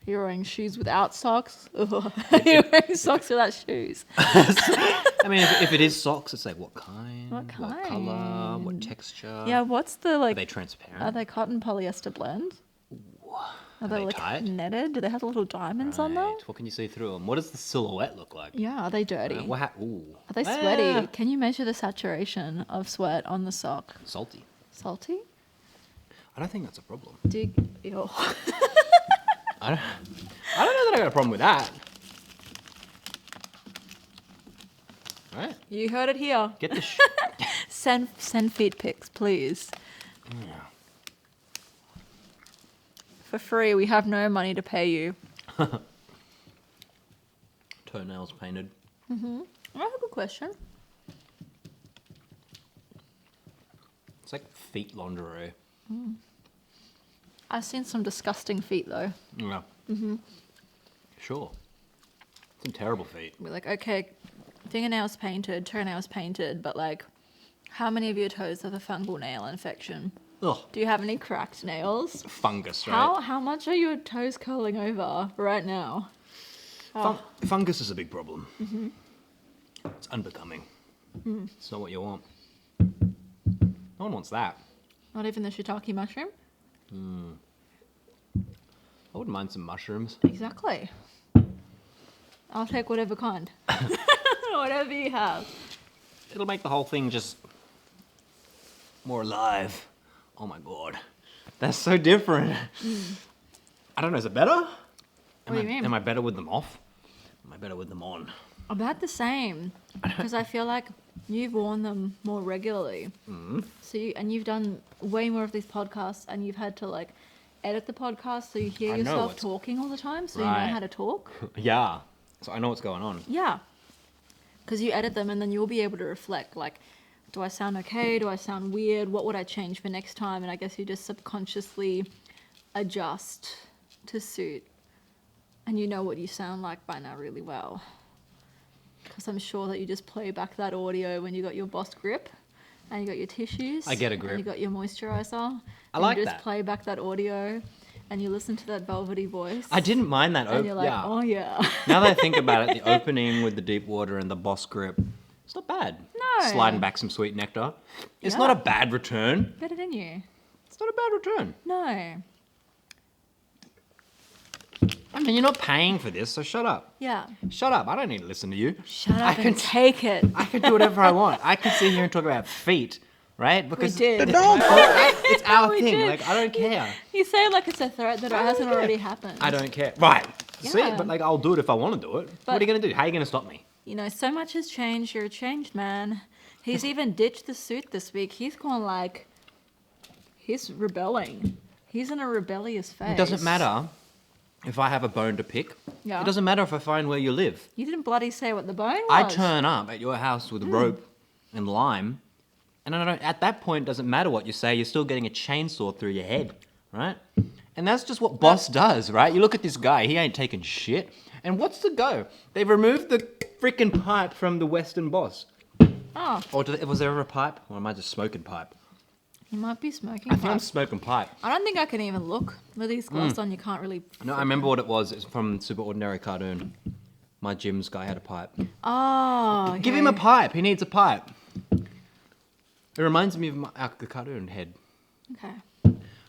D: You're wearing shoes without socks? Are you wearing socks without shoes?
C: I mean, if it is socks, it's like, what kind?
D: What
C: What color?
D: kind?
C: What texture?
D: Yeah, what's the
C: Are
D: like?
C: they transparent?
D: Are they cotton polyester blends? Are they
C: they
D: like
C: tight?
D: netted? Do they have little diamonds on them?
C: Right. What can you see through them? What does the silhouette look like?
D: Yeah, are they dirty?
C: Ooh.
D: Are they sweaty? Can you measure the saturation of sweat on the sock?
C: Salty.
D: Salty?
C: I don't think that's a problem.
D: Ew.
C: I don't know that I got a problem with that. All right.
D: You heard it here.
C: Get the
D: Send feet pics, please. For free. We have no money to pay you.
C: toenails painted.
D: I have a good question.
C: It's like feet lingerie.
D: I've seen some disgusting feet though.
C: Yeah. Sure. Some terrible feet.
D: We're like, okay, fingernails painted, toenails painted, but like, how many of your toes have a fungal nail infection?
C: Ugh.
D: Do you have any cracked nails?
C: Fungus, right?
D: How much are your toes curling over right now?
C: Fungus is a big problem. It's unbecoming. It's not what you want. No one wants that.
D: Not even the shiitake mushroom?
C: I wouldn't mind some mushrooms.
D: Exactly. I'll take whatever kind. Whatever you have.
C: It'll make the whole thing just more alive. Oh my god. That's so different. I don't know, is it better?
D: What do you mean?
C: Am I better with them off? Am I better with them on?
D: About the same. Because I feel like you've worn them more regularly. So you've done way more of these podcasts and you've had to like edit the podcast so you hear
C: I know
D: yourself
C: what's-
D: talking all the time so you know
C: Right.
D: how to talk.
C: Yeah. So I know what's going on.
D: Yeah. Because you edit them and then you'll be able to reflect like, do I sound okay? Do I sound weird? What would I change for next time? And I guess you just subconsciously adjust to suit. And you know what you sound like by now really well. Because I'm sure that you just play back that audio when you got your Boss grip and you got your tissues.
C: I get a grip.
D: And you got your moisturizer.
C: I like
D: you just
C: that.
D: play back that audio and you listen to that velvety voice.
C: I didn't mind that.
D: And you're like,
C: yeah.
D: oh yeah.
C: Now that I think about it, the opening with the deep water and the Boss grip, it's not bad.
D: No.
C: Sliding back some sweet nectar. It's
D: Yeah.
C: not a bad return.
D: Better than you.
C: It's not a bad return.
D: No.
C: And you're not paying for this, so shut up.
D: Yeah.
C: Shut up. I don't need to listen to you.
D: Shut
C: I
D: up
C: can
D: and take it.
C: I can do whatever I want. I can sit here and talk about feet, right? Because
D: did.
C: No, it's our
D: We
C: thing.
D: did.
C: Like I don't care.
D: You say it like it's a threat that it hasn't
C: care.
D: already happened.
C: I don't care. Right. See,
D: Yeah.
C: but like I'll do it if I want to do it. What
D: But-
C: are you gonna do? How are you gonna stop me?
D: You know, so much has changed. You're a changed man. He's even ditched the suit this week. He's gone like, he's rebelling. He's in a rebellious phase.
C: It doesn't matter if I have a bone to pick.
D: Yeah.
C: It doesn't matter if I find where you live.
D: You didn't bloody say what the bone was.
C: I turn up at your house with rope and lime, and I don't. At that point, it doesn't matter what you say. You're still getting a chainsaw through your head, right? And that's just what Boss does, right? You look at this guy. He ain't taking shit. And what's the go? They've removed the freaking pipe from the Western Boss.
D: Oh,
C: Or was there ever a pipe? Or am I just smoking pipe?
D: you might be smoking.
C: I think I'm
D: pipe.
C: smoking pipe.
D: I don't think I can even look. With these gloves on, you can't really.
C: No, I remember what it was. It's from Super Ordinary Cartoon. My gym's guy had a pipe.
D: Oh.
C: Give him a pipe. He needs a pipe. It reminds me of the cartoon head.
D: Okay.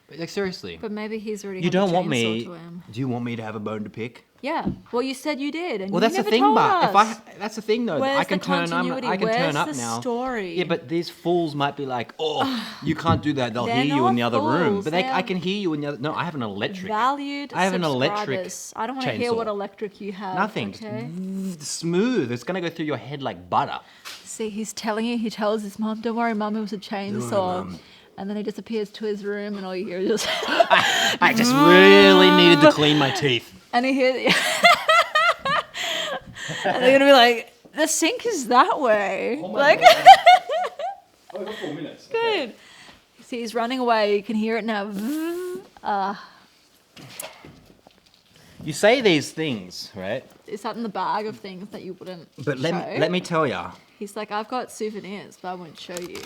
C: But like seriously,
D: But maybe he's already.
C: you
D: had the
C: don't want
D: chainsaw
C: me.
D: to him.
C: Do you want me to have a bone to pick?
D: Yeah. Well, you said you did, and
C: Well,
D: you
C: that's the
D: never
C: thing,
D: told
C: but if
D: us.
C: that's the thing though.
D: Where's
C: I can
D: the
C: turn up.
D: continuity?
C: I can
D: Where's
C: turn up
D: the
C: now.
D: story?
C: Yeah, but these fools might be like, oh, you can't do that. They'll
D: They're
C: hear you in
D: not
C: the other room.
D: fools.
C: But
D: They
C: I
D: are
C: can hear you in the other. No, I have an electric.
D: Valued
C: I have an electric
D: subscribers. I don't want to hear
C: chainsaw.
D: what electric you have.
C: Nothing.
D: Okay.
C: Just smooth. It's gonna go through your head like butter.
D: See, he's telling you. He tells his mum, "Don't worry, mum. It was a chainsaw."
C: Mum.
D: And then he disappears to his room, and all you hear is just.
C: I just really needed to clean my teeth.
D: And he hears. And they're gonna be like, the sink is that way. Like,
C: Oh, we got 4 minutes.
D: good. See, he's running away. You can hear it now.
C: You say these things, right?
D: Is that in the bag of things that you wouldn't
C: But
D: show?
C: let me tell ya.
D: He's like, I've got souvenirs, but I won't show you.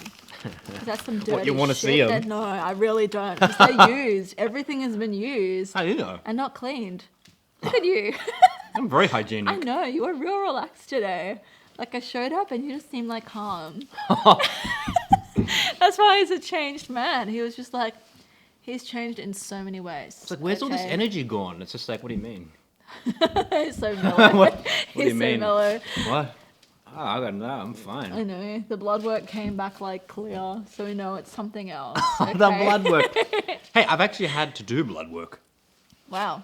D: 'Cause that's some dirty
C: What, you wanna
D: shit
C: see 'em?
D: that- No, I really don't. Because they're used. Everything has been used
C: How do you know?
D: and not cleaned. Look at you.
C: I'm very hygienic.
D: I know, you were real relaxed today. Like, I showed up and you just seemed like calm. That's why he's a changed man. He was just like, he's changed in so many ways.
C: It's like, where's all this
D: okay?
C: energy gone? It's just like, what do you mean?
D: He's so mellow.
C: What do
D: He's
C: you mean?
D: so mellow.
C: What? Oh, I got no, I'm
D: I
C: fine.
D: know. The blood work came back like clear, so we know it's something else.
C: The
D: okay?
C: blood work. Hey, I've actually had to do blood work.
D: Wow.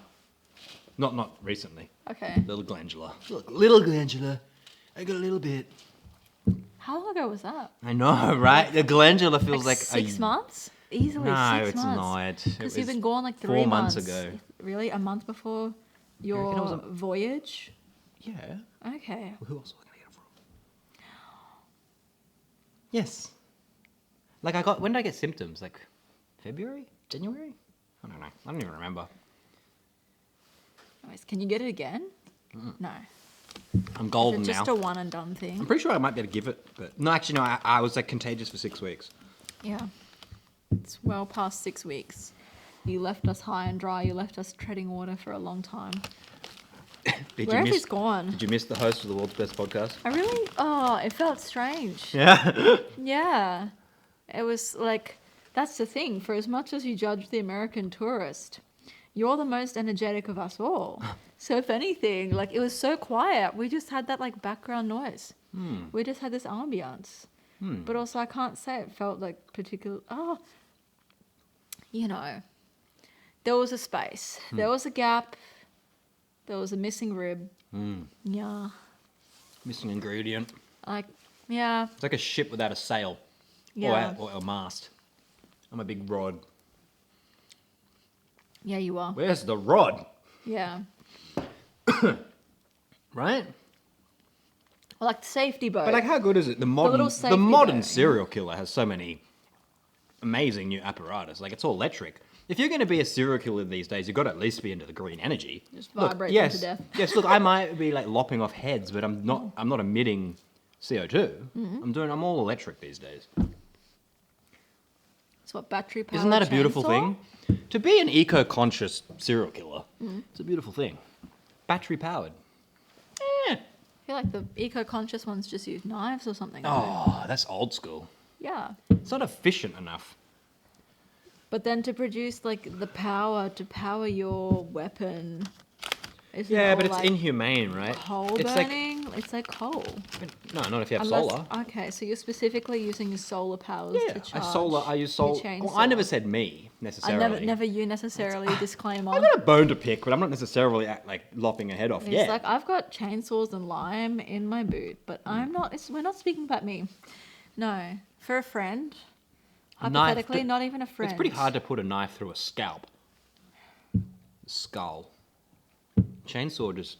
C: Not recently.
D: Okay.
C: Little glandular. Look, little glandular. I got a little bit.
D: How long ago was that?
C: I know, right? The glandular feels like
D: 6
C: a...
D: months? Easily
C: No,
D: 6
C: it's
D: months.
C: not. It
D: Because you've
C: was
D: been gone like 3
C: 4
D: months.
C: months ago.
D: Really? A month before your
C: reckon it was a-
D: voyage?
C: Yeah.
D: Okay.
C: Who else was I going to get it from? Yes. Like when did I get symptoms? Like February? January? I don't know. I don't even remember.
D: Anyways, can you get it again? No.
C: I'm
D: Is
C: golden
D: it just
C: now.
D: a one and done thing?
C: I'm pretty sure I might be able to give it, but no, actually, no. I was like contagious for 6 weeks.
D: Yeah. It's well past 6 weeks. You left us high and dry. You left us treading water for a long time.
C: Did
D: Where
C: you
D: have
C: miss?
D: he's gone?
C: Did you miss the host of the world's best podcast?
D: I really, it felt strange.
C: Yeah.
D: Yeah. It was like, that's the thing. For as much as you judge the American tourist, you're the most energetic of us all. So if anything, like, it was so quiet. We just had that like background noise. We just had this ambiance. But also I can't say it felt like particular. Oh, you know, there was a space. There was a gap. There was a missing rib. Yeah.
C: Missing ingredient.
D: Like, yeah.
C: It's like a ship without a sail.
D: Yeah.
C: Or a mast. I'm a big rod.
D: Yeah, you are.
C: Where's the rod?
D: Yeah.
C: Right?
D: Or like the safety boat.
C: But like, how good is it? The
D: little safety
C: modern
D: boat,
C: serial killer has so many amazing new apparatus. Like, it's all electric. If you're going to be a serial killer these days, you've got to at least be into the green energy.
D: Just
C: Look,
D: vibrate them
C: yes,
D: to death.
C: yes. Look, I might be like lopping off heads, but I'm not. I'm not emitting CO2. I'm all electric these days.
D: It's what battery powered.
C: Isn't that a beautiful
D: chainsaw?
C: thing? To be an eco-conscious serial killer, it's a beautiful thing. Battery powered. Eh.
D: I feel like the eco-conscious ones just use knives or something.
C: Oh, that's old school.
D: Yeah.
C: It's not efficient enough.
D: But then to produce like the power to power your weapon. Isn't
C: Yeah,
D: all,
C: but it's
D: like,
C: inhumane, right?
D: coal
C: it's
D: burning. It's like coal.
C: No, not if you have
D: Unless-
C: solar.
D: Okay, so you're specifically using your solar powers
C: Yeah,
D: to charge.
C: I use
D: your
C: solar. Well, I never
D: chainsaw.
C: said me
D: I
C: necessarily.
D: never you necessarily disclaimer.
C: I've got a bone to pick, but I'm not necessarily like lopping a head off.
D: It's
C: Yeah,
D: like I've got chainsaws and lime in my boot, but I'm not. We're not speaking about me. No, for a friend.
C: A knife
D: Hypothetically, not even a friend.
C: it's pretty hard to put a knife through a scalp. Skull. Chainsaw just.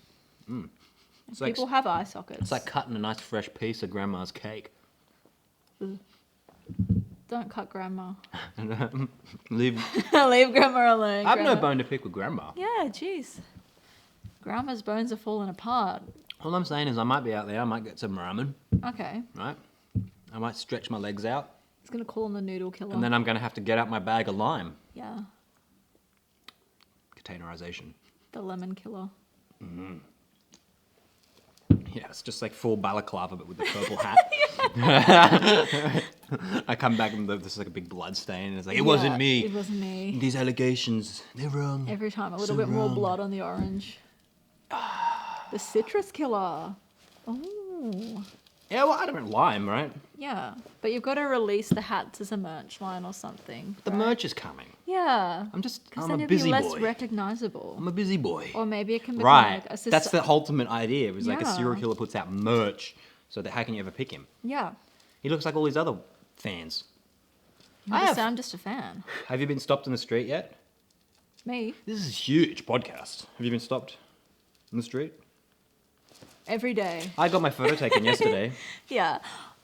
C: It's like
D: People have eye sockets.
C: it's like cutting a nice fresh piece of grandma's cake.
D: Don't cut grandma.
C: Leave.
D: Leave grandma alone.
C: I've no
D: grandma.
C: bone to pick with grandma.
D: Yeah, jeez. Grandma's bones are falling apart.
C: All I'm saying is I might be out there. I might get some ramen,
D: Okay.
C: right? I might stretch my legs out,
D: It's gonna call on the noodle killer.
C: and then I'm gonna have to get out my bag of lime.
D: Yeah,
C: Containerization.
D: the lemon killer.
C: Yeah, it's just like full balaclava, but with the purple hat. I come back and there's like a big blood stain, and it's like, it wasn't
D: Yeah,
C: me.
D: It wasn't me.
C: These allegations, they're wrong.
D: Every time a little
C: So
D: bit more
C: wrong.
D: blood on the orange. The citrus killer. Oh.
C: Yeah, well, I don't lime, right?
D: Yeah, but you've got to release the hats as a merch line or something.
C: The
D: right?
C: merch is coming.
D: Yeah.
C: Because
D: Because
C: I'm
D: then
C: a
D: you'll be
C: busy
D: less
C: boy.
D: recognizable.
C: I'm a busy boy.
D: Or maybe it can become
C: Right.
D: like a
C: That's the ultimate idea. It was like a
D: Yeah.
C: serial killer puts out merch, so that how can you ever pick him?
D: Yeah.
C: He looks like all these other fans.
D: I'm just a fan.
C: Have you been stopped in the street yet?
D: Me?
C: This is a huge podcast. Have you been stopped in the street?
D: Every day.
C: I got my photo taken yesterday.
D: Yeah.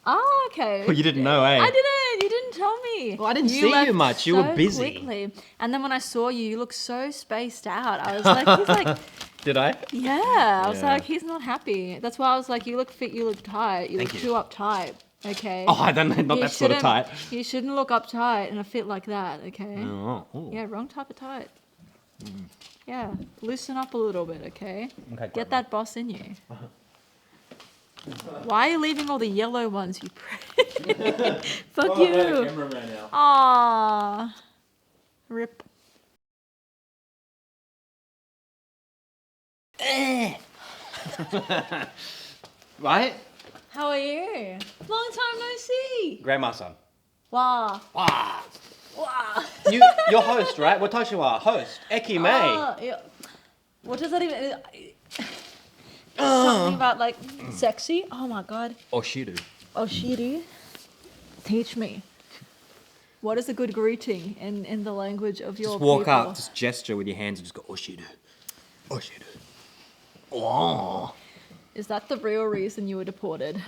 D: Oh, okay.
C: Well, you didn't know, eh?
D: I didn't. You didn't tell me.
C: Well, I didn't see
D: left
C: you much. You were
D: so
C: busy.
D: Quickly. And then when I saw you, you looked so spaced out. I was like, he's like,
C: Did I?
D: yeah. I was
C: Yeah.
D: like, he's not happy. That's why I was like, you look fit, you look tight. You
C: Thank
D: look
C: you.
D: too uptight. Okay.
C: Oh, I don't know. Not
D: You
C: that sort of
D: shouldn't-
C: tight.
D: You shouldn't look uptight in a fit like that. Okay.
C: Oh, ooh.
D: Yeah, wrong type of tight. Yeah, loosen up a little bit, okay?
C: Okay,
D: Get that boss in you. Why are you leaving all the yellow ones, you prick? Fuck you.
C: Camera ran out.
D: Aww. Rip.
C: Right?
D: How are you? Long time no see.
C: Grandma son.
D: Wow.
C: Ah.
D: Wow.
C: You're host, right? What type you are? Host. Eki May.
D: Yeah. What does that even... Something about like sexy? Oh my god.
C: Oshiru.
D: Oh, shitty. Teach me. What is a good greeting in the language of your
C: Just walk
D: people?
C: up, just gesture with your hands and just go, Oshiru. Oshiru. Oh.
D: Is that the real reason you were deported?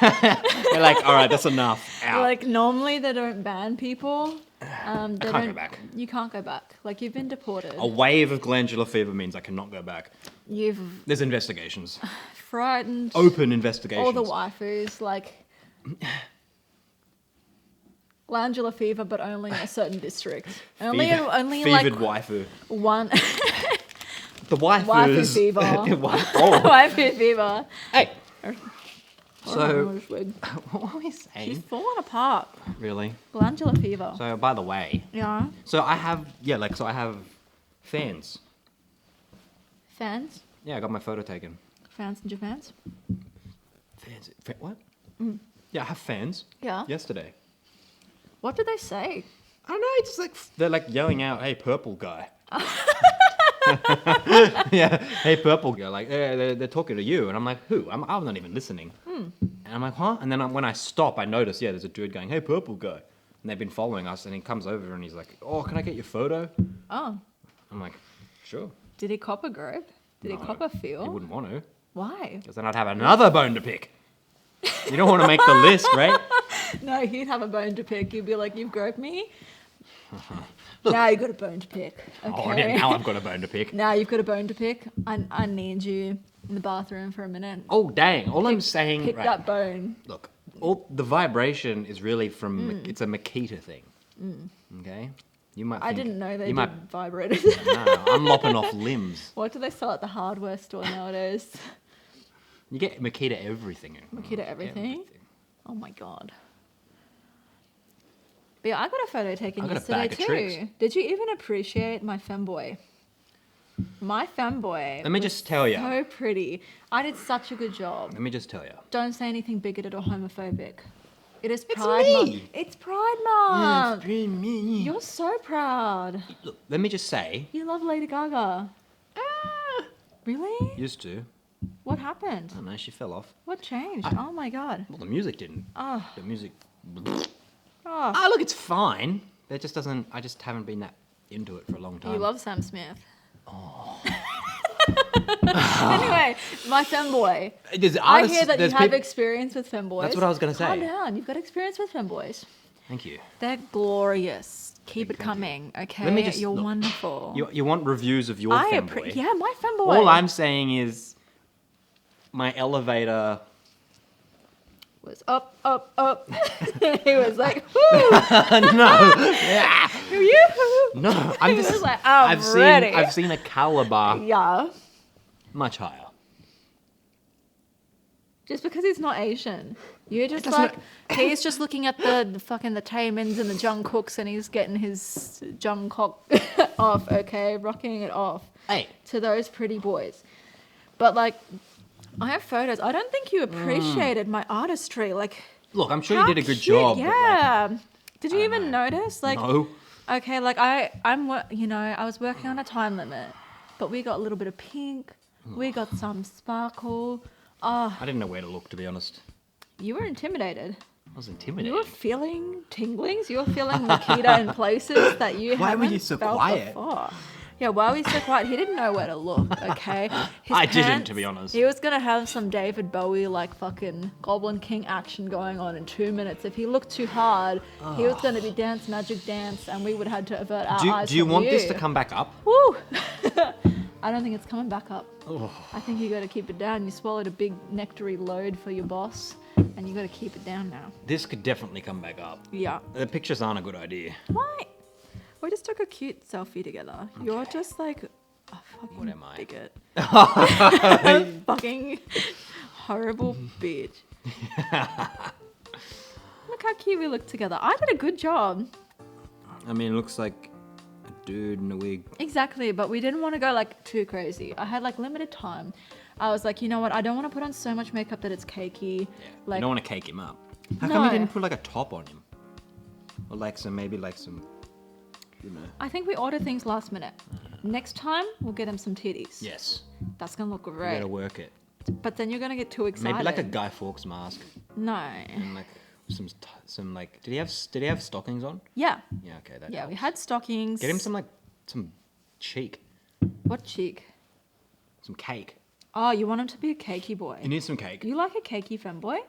C: They're like, all right, that's enough. Out.
D: Like normally they don't ban people. They
C: can't go
D: don't-
C: back.
D: You can't go back. Like you've been deported.
C: A wave of glandular fever means I cannot go back.
D: You've
C: There's investigations.
D: frightened
C: Open investigations.
D: all the waifus. Like glandular fever, but only in a certain district. Only
C: Fevered
D: like
C: waifu.
D: one
C: The waifus.
D: waifu fever.
C: Oh,
D: Waifu fever.
C: hey.
D: Oh,
C: So,
D: my wig.
C: what were we
D: She's
C: saying?
D: falling apart.
C: Really?
D: Glandular fever.
C: So, by the way,
D: Yeah.
C: so I have fans.
D: Fans?
C: Yeah, I got my photo taken.
D: Fans and your fans?
C: Fans? What? Yeah, I have fans.
D: Yeah.
C: Yesterday.
D: What did they say?
C: I don't know. It's just like they're like yelling out, "Hey, purple guy." Yeah, hey, purple guy. Like they're talking to you, and I'm like, who? I'm not even listening. And I'm like, huh? And then when I stop, I notice, yeah, there's a dude going, "Hey, purple guy," and they've been following us. And he comes over and he's like, "Oh, can I get your photo?"
D: Oh.
C: I'm like, "Sure."
D: Did he cop a grip? Did he
C: No,
D: cop a feel?
C: He wouldn't want to,
D: Why?
C: because then I'd have another bone to pick. You don't want to make the list, right?
D: No, he'd have a bone to pick. You'd be like, you've groped me? Now you've got a bone to pick. Okay.
C: Oh, now I've got a bone to pick.
D: Now you've got a bone to pick. I need you in the bathroom for a minute.
C: Oh, dang! All I'm saying,
D: Pick
C: right?
D: that bone.
C: Look, all the vibration is really from it's a Makita thing. Okay, you might.
D: I
C: think-
D: didn't know they
C: you
D: did
C: might.
D: vibrators.
C: No, I'm lopping off limbs.
D: What do they sell at the hardware store nowadays?
C: You get Makita everything.
D: Makita everything? Oh my god. But yeah, I got a photo taken
C: I got a
D: yesterday
C: bag of
D: too.
C: tricks.
D: Did you even appreciate my femboy? My femboy.
C: Let me
D: was
C: just tell ya.
D: So pretty. I did such a good job.
C: Let me just tell you.
D: Don't say anything bigoted or homophobic. It is
C: It's
D: Pride
C: me.
D: Month. It's Pride Month.
C: me.
D: You're so proud.
C: Look, let me just say.
D: You love Lady Gaga. Really?
C: Used to.
D: What happened?
C: I don't know. She fell off.
D: What changed? Oh my god.
C: Well, the music didn't.
D: Oh.
C: The music.
D: Oh.
C: Ah, look, it's fine. It just doesn't. I just haven't been that into it for a long time.
D: You love Sam Smith. Oh. Anyway, my femboy.
C: There's
D: I
C: artists-
D: hear that you
C: there's
D: have
C: peop-
D: experience with femboys.
C: That's what I was gonna
D: Calm
C: say.
D: down. You've got experience with femboys.
C: Thank you.
D: They're glorious. Keep it
C: Thank you.
D: coming, okay?
C: Let me just-
D: You're
C: look,
D: wonderful.
C: You want reviews of your femboy?
D: Yeah, my femboy.
C: All I'm saying is, my elevator.
D: was up, up, up. He was like, whoo,
C: No,
D: yoo-hoo.
C: no. I'm
D: He
C: just.
D: was like, I'm
C: I've
D: ready.
C: seen. I've seen a caliber
D: Yeah.
C: much higher.
D: Just because he's not Asian. You're just
C: doesn't-
D: like, he's just looking at the fucking the Taemins and the Jungkooks and he's getting his Jungkook off, okay? Rocking it off
C: Hey,
D: to those pretty boys. But like, I have photos. I don't think you appreciated my artistry. Like,
C: look. I'm sure
D: how
C: you did a good
D: cute.
C: job. but, like,
D: Yeah. Did you
C: I
D: even
C: know.
D: notice? Like,
C: no.
D: okay, like you know, I was working on a time limit, but we got a little bit of pink. We got some sparkle. Oh,
C: I didn't know where to look, to be honest.
D: you were intimidated.
C: I was
D: You
C: intimidated.
D: were feeling tinglings. You were feeling Nikita in places that you
C: Why were
D: haven't
C: you so
D: felt
C: quiet?
D: before. Yeah, why were you so quiet? He didn't know where to look, okay? His
C: I didn't, to be honest.
D: He was going to have some David Bowie, like, fucking Goblin King action going on in 2 minutes. If he looked too hard, he was going to be dance, magic dance, and we would have had to avert our eyes
C: Do you
D: from
C: want this to come back up?
D: Woo! I don't think it's coming back up. I think you got to keep it down. You swallowed a big nectary load for your boss, and you got to keep it down now.
C: This could definitely come back up.
D: Yeah.
C: The pictures aren't a good idea.
D: Why? We just took a cute selfie together. You're just like a fucking
C: What am I?
D: bigot. A fucking horrible bitch. Look how cute we look together. I did a good job.
C: I mean, it looks like a dude in a wig.
D: Exactly, but we didn't want to go like too crazy. I had like limited time. I was like, you know what? I don't want to put on so much makeup that it's cakey.
C: Yeah.
D: Like,
C: You don't want to cake him up. How come you
D: No.
C: didn't put like a top on him? Or like some, maybe like some, you know.
D: I think we order things last minute. Next time, we'll get him some titties.
C: Yes.
D: That's gonna look
C: You
D: great.
C: gotta work it.
D: But then you're gonna get too excited.
C: Maybe like a Guy Fawkes mask.
D: No.
C: And like some like, did he have stockings on?
D: Yeah.
C: Yeah, okay, that
D: Yeah, we
C: helps.
D: had stockings.
C: Get him some cheek.
D: What cheek?
C: Some cake.
D: Oh, you want him to be a cakey boy.
C: You need some cake.
D: You like a cakey femboy?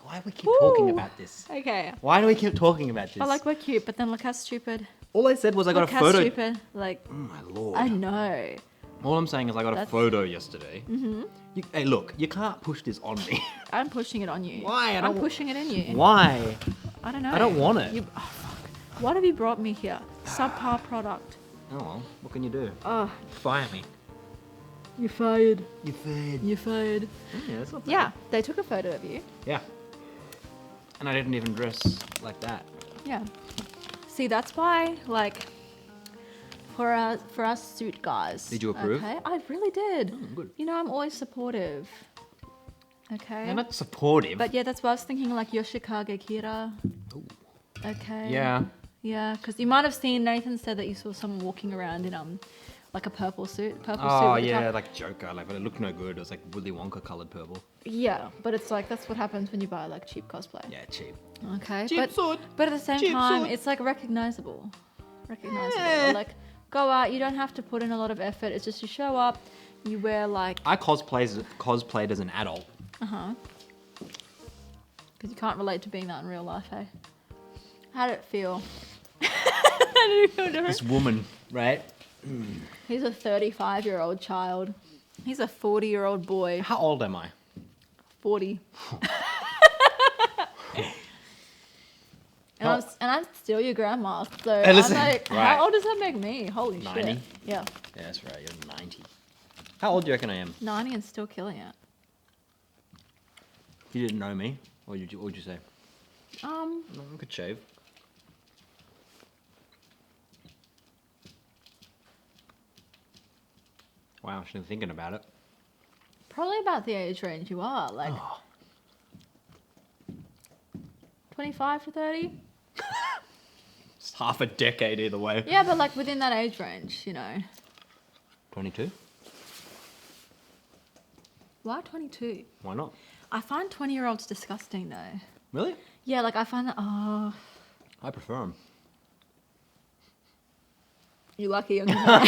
C: Why do we keep talking
D: Woo.
C: about this?
D: Okay.
C: Why do we keep talking about this?
D: But like we're cute, but then look how stupid.
C: All I said was I got
D: Look
C: a
D: how
C: photo.
D: stupid. Like,
C: Oh my lord.
D: I know.
C: All I'm saying is I got a
D: That's-
C: photo yesterday. Mm-hmm. Hey, look, you can't push this on me.
D: I'm pushing it on you.
C: Why? I
D: I'm
C: don't-
D: pushing it in you.
C: Why?
D: I don't know.
C: I don't want it.
D: You, oh, fuck. What have you brought me here? Subpar product.
C: Oh well, what can you do?
D: Oh,
C: Fire me.
D: you're fired.
C: You fed.
D: You're fired.
C: Yeah, that's not bad.
D: Yeah, they took a photo of you.
C: Yeah. And I didn't even dress like that.
D: Yeah. See, that's why, like, for us suit guys.
C: Did you approve?
D: Okay, I really did.
C: good.
D: You know, I'm always supportive. Okay.
C: They're not supportive.
D: But yeah, that's why I was thinking, like, Yoshikage Kira.
C: Ooh.
D: Okay.
C: Yeah.
D: Yeah, because you might have seen, Nathan said that you saw someone walking around in like a purple suit. Purple suit.
C: Oh
D: with a
C: yeah,
D: top-
C: like Joker, like, but it looked no good. It was like Willy Wonka colored purple.
D: Yeah, but it's like that's what happens when you buy like cheap cosplay.
C: Yeah, cheap.
D: Okay.
C: Cheap
D: but
C: sword.
D: but at the same
C: Cheap
D: time,
C: sword.
D: it's like recognizable. Recognizable.
C: Eh.
D: Like go out, you don't have to put in a lot of effort. It's just you show up, you wear like
C: I cosplayed as an adult.
D: because you can't relate to being that in real life, hey? How did it feel? How did it feel different?
C: This woman, right?
D: He's a 35-year-old child. He's a 40-year-old boy.
C: How old am I?
D: 40.
C: How-
D: And I'm still your grandma. So
C: Hey, listen,
D: I'm like,
C: right.
D: how old does that make me? Holy
C: 90?
D: shit. Yeah.
C: Yeah, that's right. You're 90. How old do you reckon I am?
D: 90 and still killing it.
C: You didn't know me. What would you say?
D: Um,
C: I could shave. Wow, she's thinking about it.
D: probably about the age range you are. Like
C: Oh.
D: 25 to 30?
C: It's half a decade either way.
D: Yeah, but like within that age range, you know.
C: 22?
D: Why 22?
C: Why not?
D: I find 20-year-olds disgusting though.
C: Really?
D: Yeah, like I find that, oh,
C: I prefer them.
D: you lucky young man.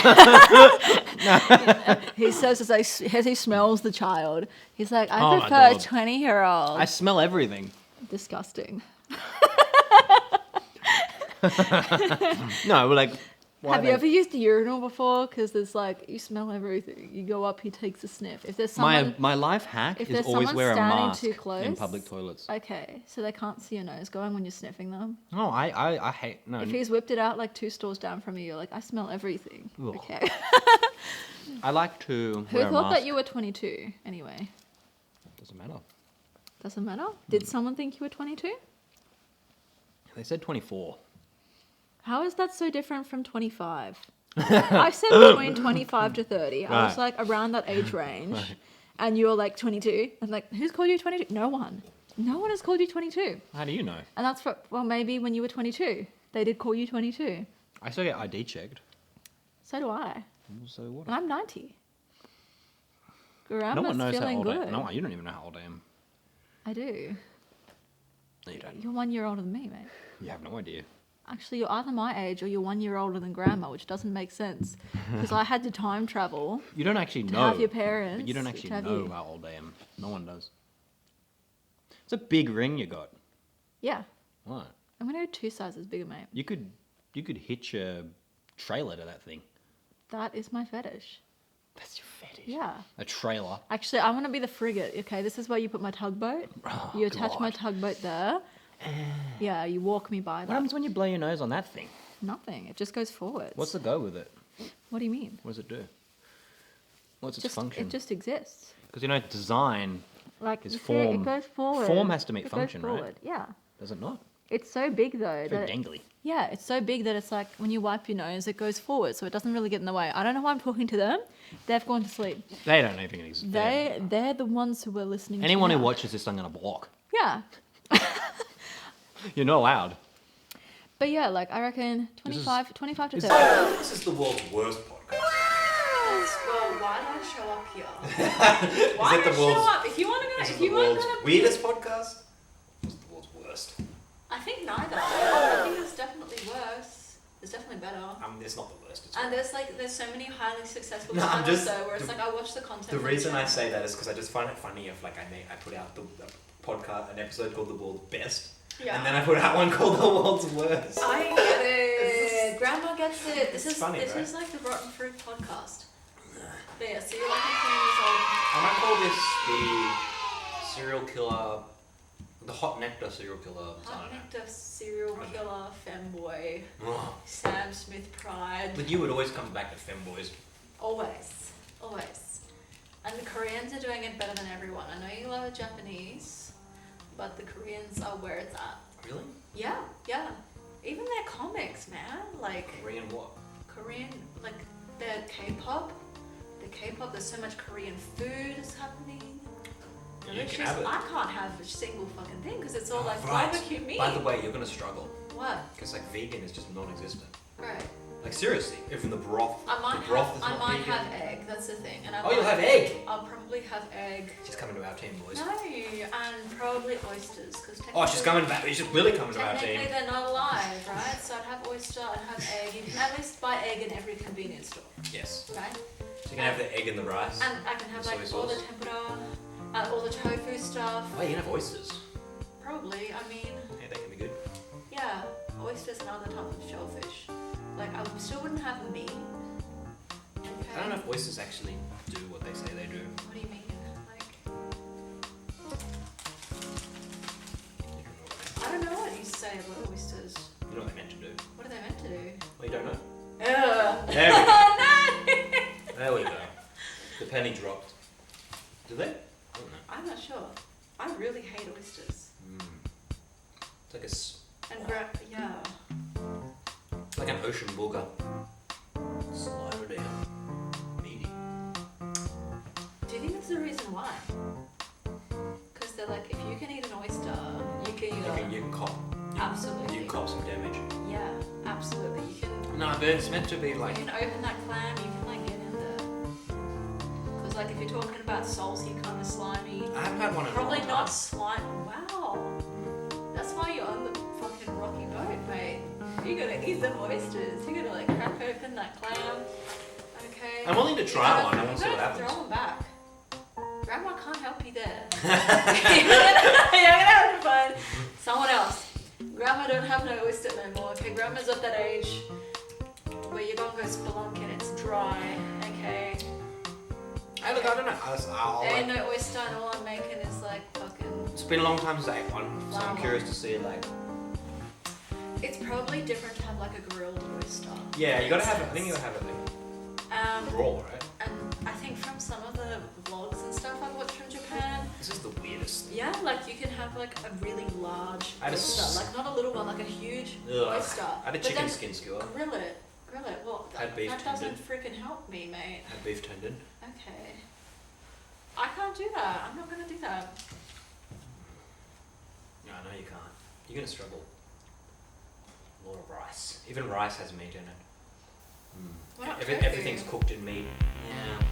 D: He says as he smells the child. He's like, I
C: Oh my
D: prefer
C: God.
D: 20-year-olds.
C: I smell everything.
D: Disgusting.
C: No, but like, why
D: Have you ever used a urinal before? Because there's like, you smell everything. You go up, he takes a sniff. If there's someone...
C: my life hack
D: if
C: is
D: there's
C: always
D: someone
C: wear a
D: standing
C: mask
D: too close-
C: in public toilets.
D: Okay, so they can't see your nose going when you're sniffing them.
C: No, I hate no.
D: If he's whipped it out like 2 stores down from you, you're like, I smell everything.
C: Ugh.
D: Okay.
C: I like to
D: Who
C: wear a
D: thought
C: mask.
D: that you were 22 anyway?
C: Doesn't matter.
D: Doesn't matter. Did someone think you were 22?
C: They said 24.
D: How is that so different from 25? I said between 25 to 30. I was
C: Right.
D: like around that age range. And you were like 22. I'm like, who's called you 22? No one. No one has called you 22.
C: How do you know?
D: And that's for, well, maybe when you were 22, they did call you 22.
C: I still get ID checked.
D: So do I.
C: So what?
D: And I'm 90.
C: No
D: Grandma's
C: one knows how
D: feeling
C: old I
D: good.
C: am. No, you don't even know how old I am.
D: I do.
C: No, you don't.
D: You're 1 year older than me, mate.
C: You have no idea.
D: Actually, you're either my age or you're 1 year older than grandma, which doesn't make sense. Because I had to time travel
C: You don't actually
D: to
C: know.
D: have your parents.
C: But you don't
D: to
C: actually
D: have
C: know
D: you.
C: how old I am. No one does. It's a big ring you got.
D: Yeah.
C: What?
D: I'm going to go 2 sizes bigger, mate.
C: You could hitch a trailer to that thing.
D: That is my fetish.
C: That's your fetish.
D: Yeah.
C: A trailer.
D: Actually, I want to be the frigate. Okay, this is where you put my tugboat.
C: Oh,
D: You attach my
C: God.
D: tugboat there. Yeah, you walk me by
C: What
D: that.
C: happens when you blow your nose on that thing?
D: Nothing. It just goes forwards.
C: What's the go with it?
D: What do you mean?
C: What does it do? What's its
D: Just,
C: function?
D: it just exists.
C: Because design
D: Like
C: is
D: you see it,
C: form.
D: it goes forward.
C: Form has to meet
D: It
C: function,
D: goes
C: right?
D: forward. Yeah.
C: Does it not?
D: It's so big though
C: Very
D: that
C: dangly.
D: yeah, it's so big that it's like when you wipe your nose, it goes forward, so it doesn't really get in the way. I don't know why I'm talking to them. They've gone to sleep.
C: They don't even exist.
D: They're the ones who are listening.
C: Anyone
D: to
C: who
D: now.
C: watches this, I'm gonna block.
D: Yeah,
C: You're not allowed.
D: but yeah, like I reckon
C: This is-
D: 25 to
C: this-
D: 30.
B: This is the world's worst podcast.
E: Well, why did I show up here? Why
B: it
E: did
B: the
E: I show
B: world's-
E: up? If you want to
B: Is
E: go,
B: it
E: if
B: the
E: you want
B: world's
E: to,
B: weirdest podcast? It's the world's worst.
E: I think neither. I think there's definitely worse. There's definitely better.
B: It's not the worst. It's
E: And there's so many highly successful
B: No, I'm
E: channels
B: just-
E: though, where it's like I watch the content.
B: the
E: from
B: reason I
E: channel.
B: say that is because I just find it funny if like I put out the podcast, an episode called The World's Best,
E: Yeah.
B: and then I put out one called The World's Worst.
E: I get it. Grandma gets it. This
B: It's
E: is
B: funny,
E: this
B: right?
E: is like the Rotten Fruit podcast. But yeah, so you're like 18 years old.
B: I might call this the serial killer, the hot nectar serial killer.
E: Hot nectar serial killer femboy.
B: Oh.
E: Sam Smith pride.
B: But you would always come back to femboys.
E: Always. Always. And the Koreans are doing it better than everyone. I know you love Japanese, but the Koreans are where it's at.
B: Really?
E: Yeah, yeah. Even their comics, man. Like
B: Korean what?
E: Korean, like their K-pop. The K-pop, there's so much Korean food is happening.
B: You
E: It's
B: can
E: just-
B: have it.
E: I can't have a single fucking thing because it's all like
B: Right.
E: barbecue meat.
B: By the way, you're gonna struggle
E: What?
B: because like vegan is just non-existent.
E: Right.
B: Like seriously, even the broth.
E: I might
B: the broth
E: have.
B: is
E: I
B: not
E: might
B: vegan.
E: have egg. That's the thing. And I
B: Oh, you'll
E: might-
B: have egg.
E: I'll probably have egg.
B: She's coming to our team, boys.
E: No, and probably oysters because
B: Oh, she's coming back. She's really coming to our
E: Technically,
B: team.
E: they're not alive, right? So I'd have oyster, I'd have egg. You can at least buy egg in every convenience store,
B: Yes.
E: right?
B: So you can have the egg and the rice.
E: And I can have
B: Soy
E: like all the
B: sauce.
E: tempura, all the tofu stuff.
B: Oh, you can have oysters.
E: Probably, I mean,
B: Yeah, they can be good.
E: yeah, oysters and other types of shellfish. Like I still wouldn't have meat. Okay.
B: I don't know if oysters actually do what they say they do.
E: What do you mean? Like, I don't know what you say about oysters.
B: You know what they're meant to do.
E: What are they meant to do?
B: Well, you don't know.
E: Ugh.
B: There we go.
E: No!
B: There we go. The penny dropped. Do they? I don't know.
E: I'm not sure. I really hate oysters.
B: It's like
E: Yeah.
B: like an ocean booger. Slow down. Meaty.
E: Do you think that's the reason why? Because they're like, if you can eat an oyster, you can eat
B: You can cop.
E: Absolutely.
B: You can cop some damage.
E: Yeah, absolutely. You can.
B: No, but it's meant to be like.
E: You can open that clam, you can like get in there. Because like if you're talking about salty kind of slimy,
B: I haven't had one in a
E: probably
B: long
E: not
B: time.
E: slime. Wow. That's why you're on the fucking rocky boat, mate. You gotta eat them oysters. You gotta like crack open that clam. Okay.
B: I'm willing to try one. I want to see what
E: Throw
B: happens.
E: them back. Grandma can't help you there. you're gonna have to find someone else. Grandma don't have no oyster no more. Okay, grandma's at that age where you're gonna go spelunking. It's dry. Okay.
B: Hey, look, I don't know. I'll
E: There ain't
B: like,
E: no oyster, and all I'm making is like fucking.
B: it's been a long time since I ate one, so I'm
E: Wow.
B: curious to see like.
E: It's probably different to have like a grilled oyster.
B: Yeah, you gotta have it. I think you gotta have it like raw, right?
E: And I think from some of the vlogs and stuff I've watched from Japan,
B: This is the weirdest.
E: yeah, like you can have like a really large
B: I had a
E: oyster,
B: s-
E: like not a little one, like a huge
B: Ugh.
E: oyster.
B: I had a
E: But
B: chicken
E: then
B: skin skewer.
E: Grill it. Well,
B: Had beef
E: that doesn't
B: tendon.
E: freaking help me, mate.
B: Had beef tendon.
E: Okay. I can't do that. I'm not gonna do that.
B: No, I know you can't. You're gonna struggle. A lot of rice. Even rice has meat in it.
E: What about
B: Everything's
E: tofu?
B: cooked in meat. Yeah.